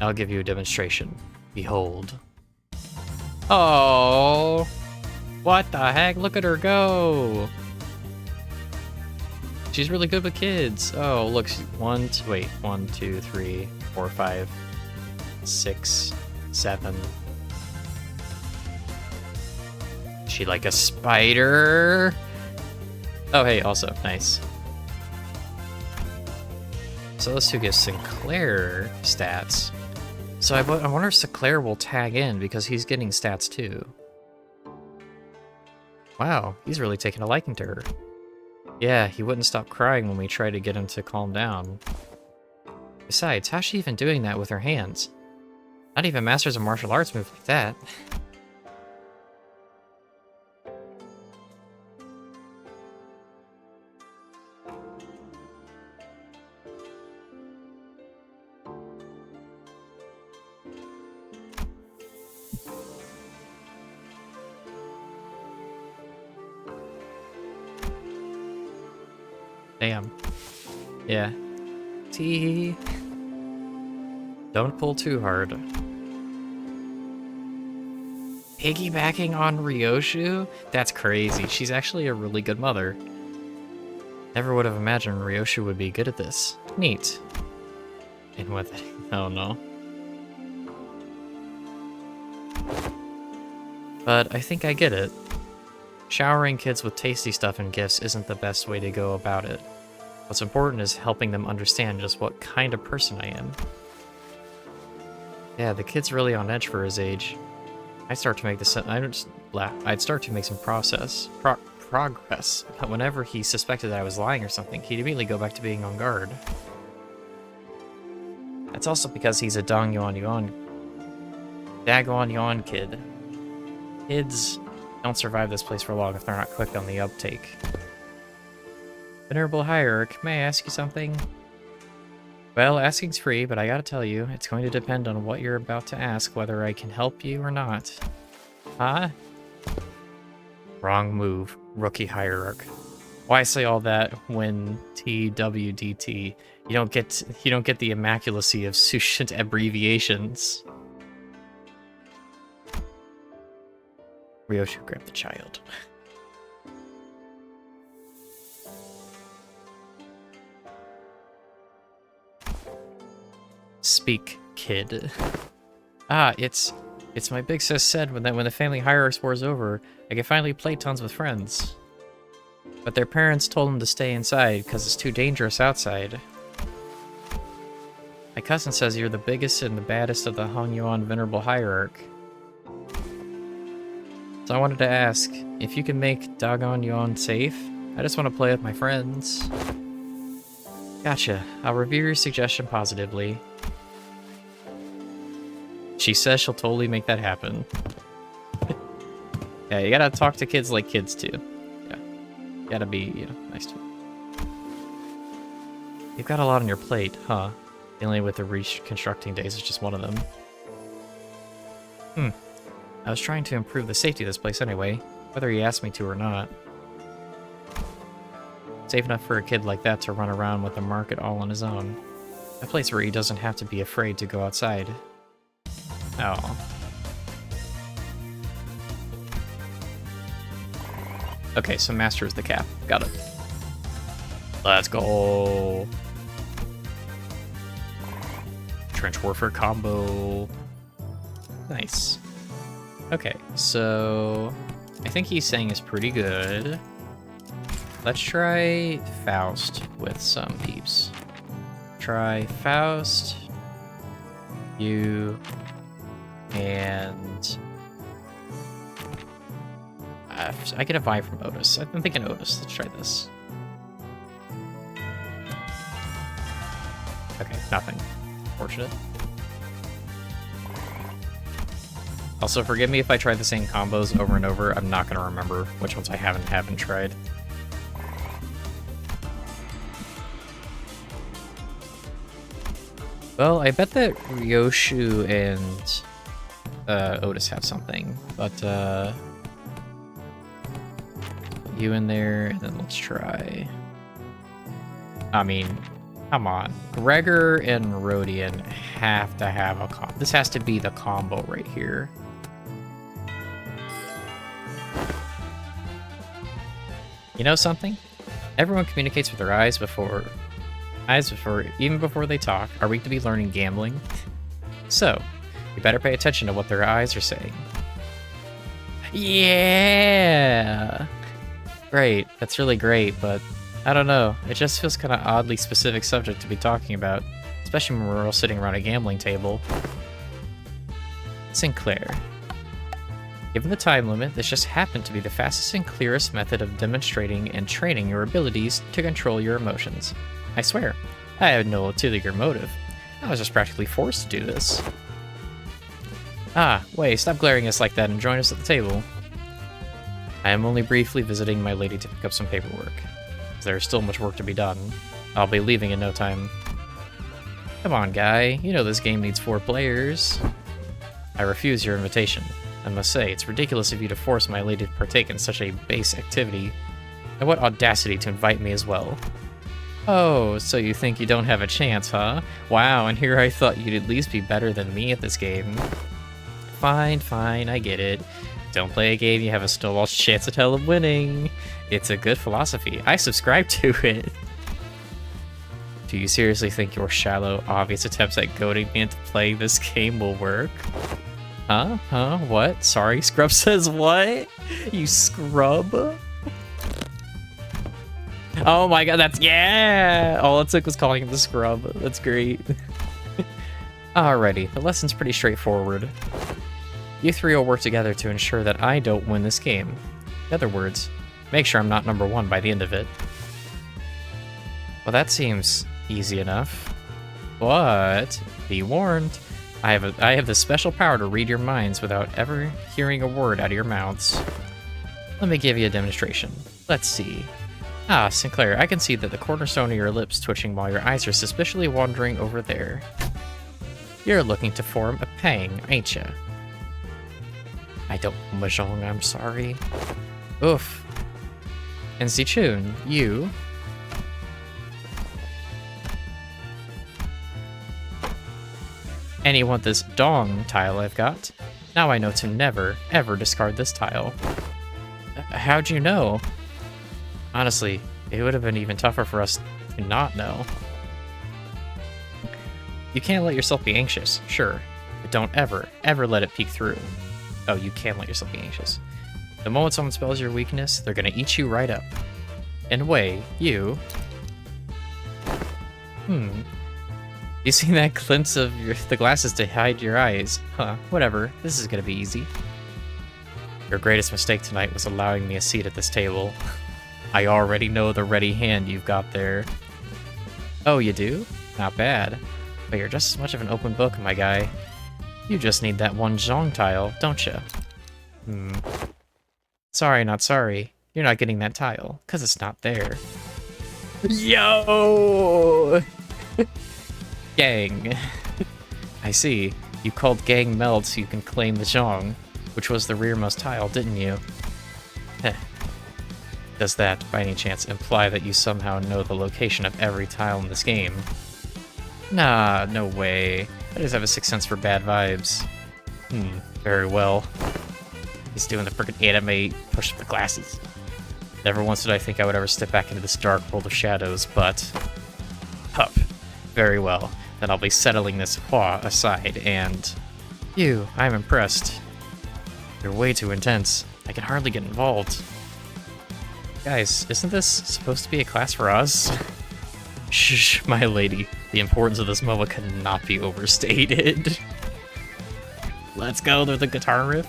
I'll give you a demonstration. Behold. Oh, what the heck? Look at her go! She's really good with kids. Oh, look, 1, 2, 3, 4, 5, 6, 7. Is she like a spider? Oh, hey, also, nice. So let's give Sinclair stats. So I wonder if Sinclair will tag in because he's getting stats too. Wow, he's really taking a liking to her. Yeah, he wouldn't stop crying when we tried to get him to calm down. Besides, how's she even doing that with her hands? Not even masters of martial arts move like that. Damn. Yeah. Tee. Don't pull too hard. Piggybacking on Ryoshu? That's crazy. She's actually a really good mother. Never would have imagined Ryoshu would be good at this. Neat. And with it. Oh no. But I think I get it. Showering kids with tasty stuff and gifts isn't the best way to go about it. What's important is helping them understand just what kind of person I am. Yeah, the kid's really on edge for his age. I'd start to make some progress. But whenever he suspected that I was lying or something, he'd immediately go back to being on guard. That's also because he's a Dagwan Yuan kid. Kids don't survive this place for long if they're not quick on the uptake. Venerable Hierarch, may I ask you something? Well, asking's free, but I gotta tell you, it's going to depend on what you're about to ask, whether I can help you or not. Huh? Wrong move, Rookie Hierarch. Why say all that when TWDT? You don't get the immaculacy of Sushant abbreviations. Ryoshu grabbed the child. Speak, kid. Ah, it's my big sis said when the family hierarchs war's over, I can finally play tons with friends. But their parents told them to stay inside because it's too dangerous outside. My cousin says you're the biggest and the baddest of the Hongyuan Venerable Hierarch. So I wanted to ask, if you can make Dagwan Yuan safe? I just want to play with my friends. Gotcha. I'll review your suggestion positively. She says she'll totally make that happen. Yeah, you gotta talk to kids like kids too. Yeah. You gotta be, nice to them. You've got a lot on your plate, huh? Dealing with the reconstructing days is just one of them. I was trying to improve the safety of this place anyway, whether he asked me to or not. Safe enough for a kid like that to run around with the market all on his own. A place where he doesn't have to be afraid to go outside. Oh. Okay, so Master is the cap. Got it. Let's go. Trench Warfare combo. Nice. Okay, so I think he's saying is pretty good. Let's try Faust with some peeps. Try Faust, you, and I get a vibe from Otis. I'm thinking Otis. Let's try this. Okay, nothing. Fortunate. Also, forgive me if I try the same combos over and over. I'm not going to remember which ones I haven't tried. Well, I bet that Ryoshu and Otis have something, but you in there, and then let's try. I mean, come on. Gregor and Rodian have to have a combo. This has to be the combo right here. You know something? Everyone communicates with their eyes before, even before they talk. Are we to be learning gambling? So, you better pay attention to what their eyes are saying. Yeah! Great, that's really great, but I don't know. It just feels kind of oddly specific subject to be talking about, especially when we're all sitting around a gambling table. Sinclair. Given the time limit, this just happened to be the fastest and clearest method of demonstrating and training your abilities to control your emotions. I swear, I had no ulterior motive. I was just practically forced to do this. Ah, wait, stop glaring at us like that and join us at the table. I am only briefly visiting my lady to pick up some paperwork. There is still much work to be done. I'll be leaving in no time. Come on, guy. You know this game needs 4 players. I refuse your invitation. I must say, it's ridiculous of you to force my lady to partake in such a base activity. And what audacity to invite me as well. Oh, so you think you don't have a chance, huh? Wow, and here I thought you'd at least be better than me at this game. Fine, fine, I get it. Don't play a game you have a snowball chance at hell of winning. It's a good philosophy. I subscribe to it. Do you seriously think your shallow, obvious attempts at goading me into playing this game will work? Huh? Huh? What? Sorry, Scrub says what? You scrub? Oh my god, that's... Yeah! All it took was calling him the scrub. That's great. Alrighty, the lesson's pretty straightforward. You 3 will work together to ensure that I don't win this game. In other words, make sure I'm not number 1 by the end of it. Well, that seems easy enough. But, be warned, I have the special power to read your minds without ever hearing a word out of your mouths. Let me give you a demonstration. Let's see. Ah, Sinclair, I can see that the cornerstone of your lips twitching while your eyes are suspiciously wandering over there. You're looking to form a pang, ain't ya? I don't know Mahjong, I'm sorry. Oof. And Zichun, you... And you want this dong tile I've got? Now I know to never, ever discard this tile. How'd you know? Honestly, it would have been even tougher for us to not know. You can't let yourself be anxious, sure, but don't ever, ever let it peek through. Oh, you can let yourself be anxious. The moment someone spells your weakness, they're gonna eat you right up. In a way, you... You see that glimpse of the glasses to hide your eyes? Huh, whatever, this is gonna be easy. Your greatest mistake tonight was allowing me a seat at this table. I already know the ready hand you've got there. Oh, you do? Not bad. But you're just as much of an open book, my guy. You just need that one zhong tile, don't you? Sorry, not sorry. You're not getting that tile, because it's not there. Yo! Gang. I see. You called gang meld so you can claim the zhong, which was the rearmost tile, didn't you? Heh. Does that, by any chance, imply that you somehow know the location of every tile in this game? Nah, no way. I just have a sixth sense for bad vibes. Very well. He's doing the frickin' anime push up the glasses. Never once did I think I would ever step back into this dark world of shadows, but... Hup. Very well. Then I'll be settling this hua aside, and... I'm impressed. You're way too intense. I can hardly get involved. Guys, isn't this supposed to be a class for us? Shh, my lady. The importance of this MOBA cannot be overstated. Let's go, there's the guitar riff.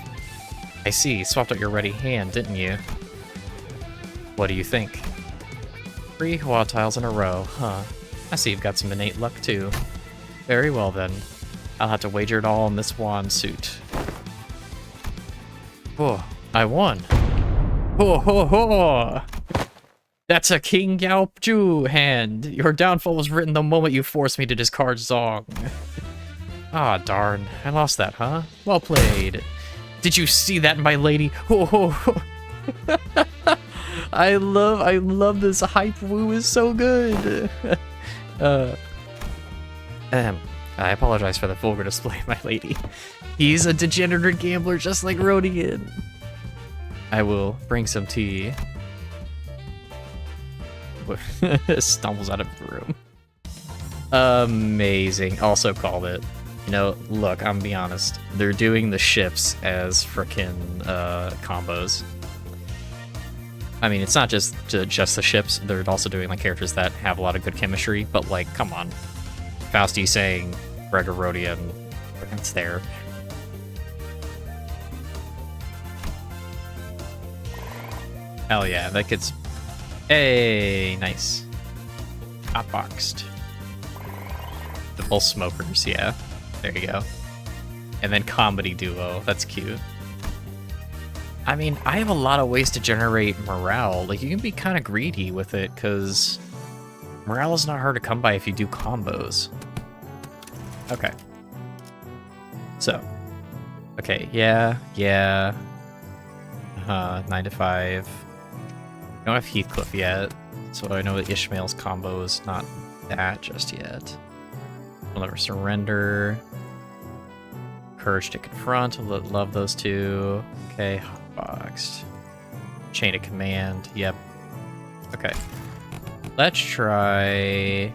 I see, swapped out your ready hand, didn't you? What do you think? 3 wild tiles in a row, huh? I see you've got some innate luck too. Very well then. I'll have to wager it all on this wand suit. Oh, I won. Ho ho ho! That's a King Yao Ju hand. Your downfall was written the moment you forced me to discard Zong. Ah, darn. I lost that, huh? Well played. Did you see that, my lady? Ho ho ho! I love this hype woo is so good. I apologize for the vulgar display, my lady. He's a degenerate gambler just like Rodian. I will bring some tea. Stumbles out of the room. Amazing. Also called it. You know, look, I'm gonna be honest. They're doing the ships as frickin' combos. I mean, it's not just the ships. They're also doing like characters that have a lot of good chemistry. But like, come on, Fausti saying Gregor Rodian, it's there. Hell yeah, that gets. Hey, nice. Hotboxed. The both smokers, yeah. There you go. And then comedy duo. That's cute. I mean, I have a lot of ways to generate morale. Like, you can be kind of greedy with it, because morale is not hard to come by if you do combos. Okay. So. Okay, yeah. 9 to 5. I don't have Heathcliff yet, so I know that Ishmael's combo is not that just yet. I'll never surrender. Courage to confront. Love those two. Okay, hotboxed. Chain of command. Yep. Okay. Let's try.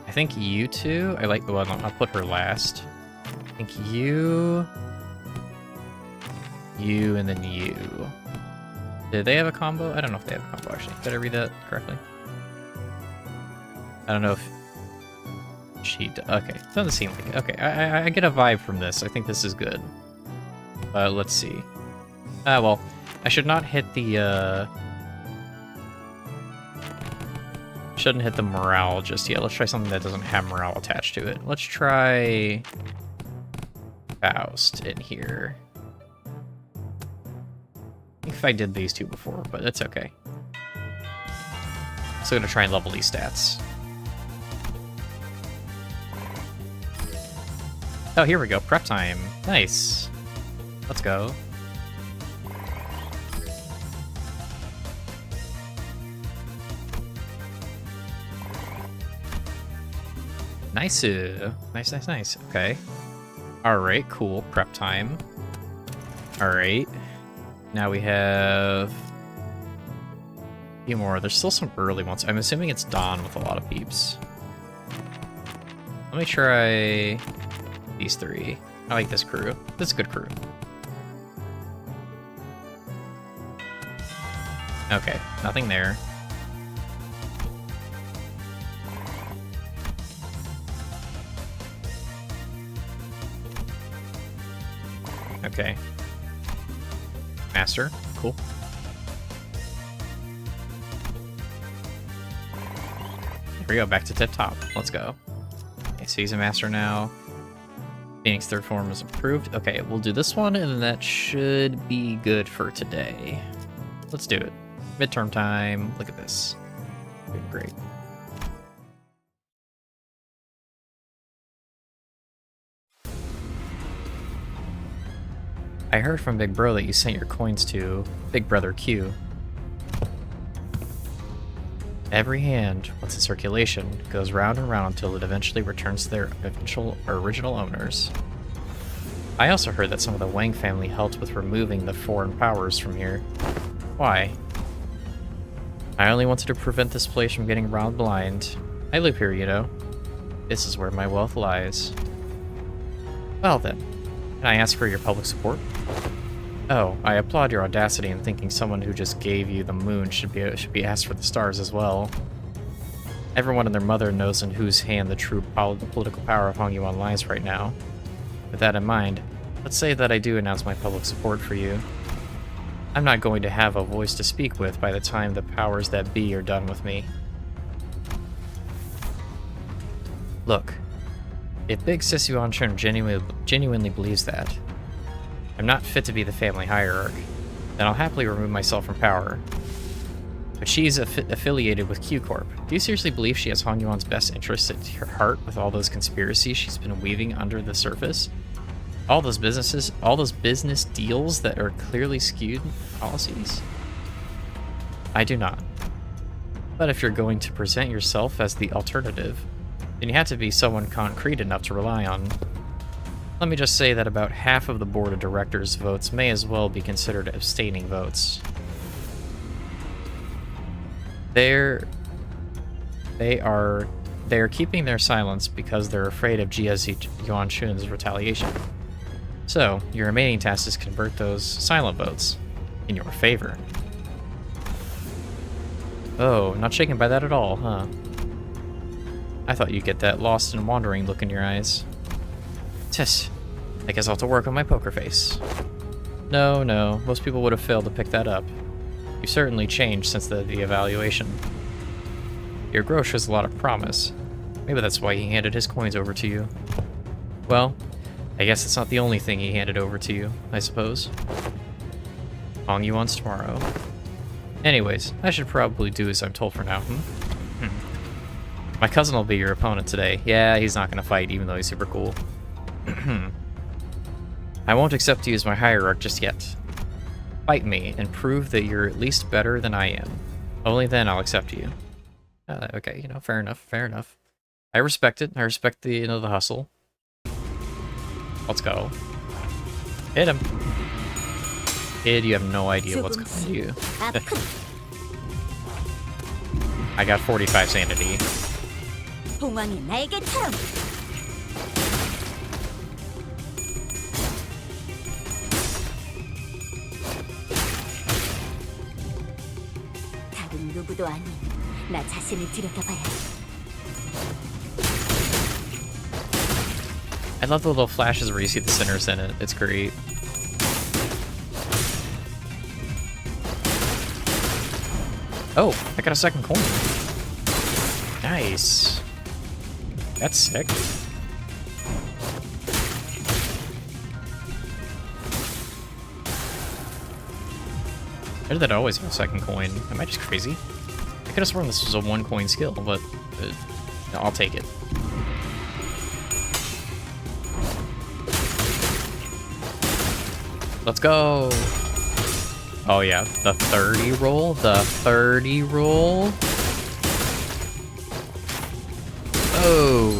I think you two. I like the one. I'll put her last. I think you, and then you. Did they have a combo? I don't know if they have a combo, actually. Did I read that correctly? I don't know if she... Okay, doesn't seem like it. Okay, I get a vibe from this. I think this is good. Let's see. Well, I should not hit the, shouldn't hit the morale just yet. Let's try something that doesn't have morale attached to it. Let's try Faust in here. I think if I did these two before, but that's okay. So I'm gonna try and level these stats. Oh, here we go. Prep time. Nice. Let's go. Nice. Nice. Okay. Alright, cool. Prep time. Alright. Now we have a few more. There's still some early ones. I'm assuming it's Dawn with a lot of peeps. Let me try these 3. I like this crew. This is a good crew. Okay, nothing there. Okay. Master, cool. Here we go, back to tip top. Let's go. Okay, so he's a master now. Phoenix third form is approved. Okay, we'll do this one, and that should be good for today. Let's do it. Midterm time. Look at this. Doing great. I heard from Big Bro that you sent your coins to Big Brother Q. Every hand, once in circulation, goes round and round until it eventually returns to their original owners. I also heard that some of the Wang family helped with removing the foreign powers from here. Why? I only wanted to prevent this place from getting robbed blind. I live here, you know. This is where my wealth lies. Well then, can I ask for your public support? Oh, I applaud your audacity in thinking someone who just gave you the moon should be asked for the stars as well. Everyone and their mother knows in whose hand the true political power of Hong Yuan lies right now. With that in mind, Let's say that I do announce my public support for you. I'm not going to have a voice to speak with by the time the powers that be are done with me. Look, if Big Sis Yuan Chun genuinely believes that I'm not fit to be the family hierarch, then I'll happily remove myself from power. But she's affiliated with Q Corp. Do you seriously believe she has Hong Yuan's best interests at her heart with all those conspiracies she's been weaving under the surface? All those business deals that are clearly skewed policies? I do not. But if you're going to present yourself as the alternative, then you have to be someone concrete enough to rely on. Let me just say that about half of the board of directors' votes may as well be considered abstaining votes. They are keeping their silence because they're afraid of GS Yuan Chun's retaliation. So, your remaining task is convert those silent votes in your favor. Oh, not shaken by that at all, huh? I thought you'd get that lost and wandering look in your eyes. Tis, I guess I'll have to work on my poker face. No, most people would have failed to pick that up. You certainly changed since the evaluation. Your Grosh shows a lot of promise. Maybe that's why he handed his coins over to you. Well, I guess it's not the only thing he handed over to you, I suppose. Hong Yuan's tomorrow. Anyways, I should probably do as I'm told for now, My cousin will be your opponent today. Yeah, he's not gonna fight, even though he's super cool. I won't accept you as my hierarch just yet. Fight me and prove that you're at least better than I am. Only then I'll accept you. Okay, you know, fair enough. I respect it. I respect the, you know, the hustle. Let's go. Hit him. Kid, you have no idea what's coming to you. I got 45 sanity. I love the little flashes where you see the sinners in it. It's great. Oh, I got a second coin. Nice. That's sick. Why did that always have a second coin? Am I just crazy? I could have sworn this was a one coin skill, but no, I'll take it. Let's go! Oh yeah, the 30 roll? The 30 roll? Oh!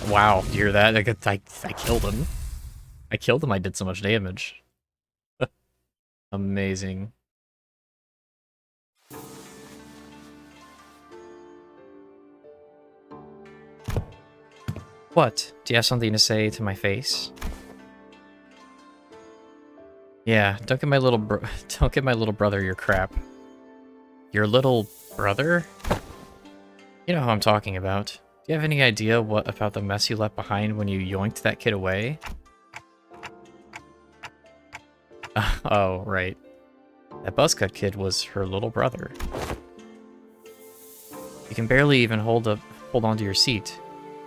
Wow, you hear that? I killed him. I killed him, I did so much damage. Amazing. What? Do you have something to say to my face? Yeah, don't give my little brother your crap. Your little brother? You know who I'm talking about. Do you have any idea what about the mess you left behind when you yoinked that kid away? Oh, right. That buzzcut kid was her little brother. You can barely even hold on to your seat,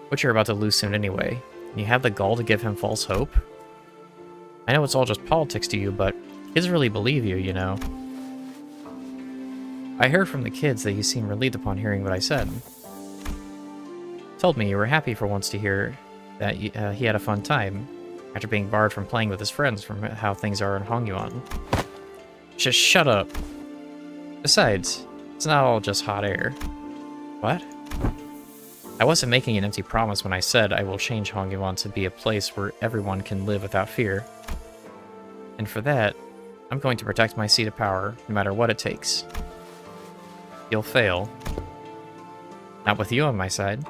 which you're about to lose soon anyway. And you have the gall to give him false hope? I know it's all just politics to you, but kids really believe you, you know. I heard from the kids that you seemed relieved upon hearing what I said. Told me you were happy for once to hear that he had a fun time, after being barred from playing with his friends from how things are in Hongyuan. Just shut up. Besides, it's not all just hot air. What? I wasn't making an empty promise when I said I will change Hongyuan to be a place where everyone can live without fear. And for that, I'm going to protect my seat of power, no matter what it takes. You'll fail. Not with you on my side.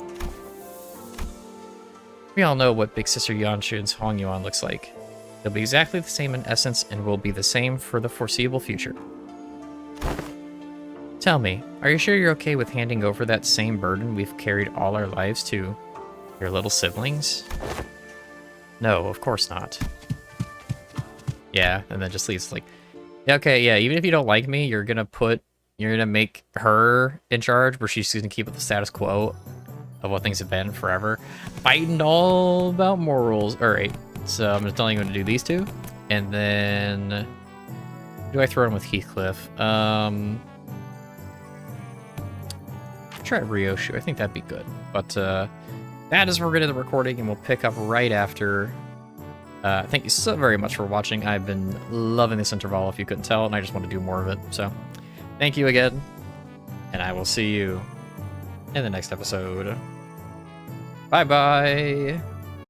We all know what Big Sister Yuanchun's Hongyuan looks like. It'll be exactly the same in essence and will be the same for the foreseeable future. Tell me, are you sure you're okay with handing over that same burden we've carried all our lives to your little siblings? No, of course not. Yeah, and then just leaves like, yeah, okay, yeah, even if you don't like me, you're gonna make her in charge, where she's gonna keep it the status quo of what things have been forever. Fighting all about morals. Alright, so I'm just telling you when to do these two. And then, who do I throw in with Heathcliff? Try Ryoshu, I think that'd be good. But that is where we're going to the recording, and we'll pick up right after. Thank you so very much for watching. I've been loving this interval, if you couldn't tell, and I just want to do more of it. So, thank you again, and I will see you in the next episode. Bye-bye!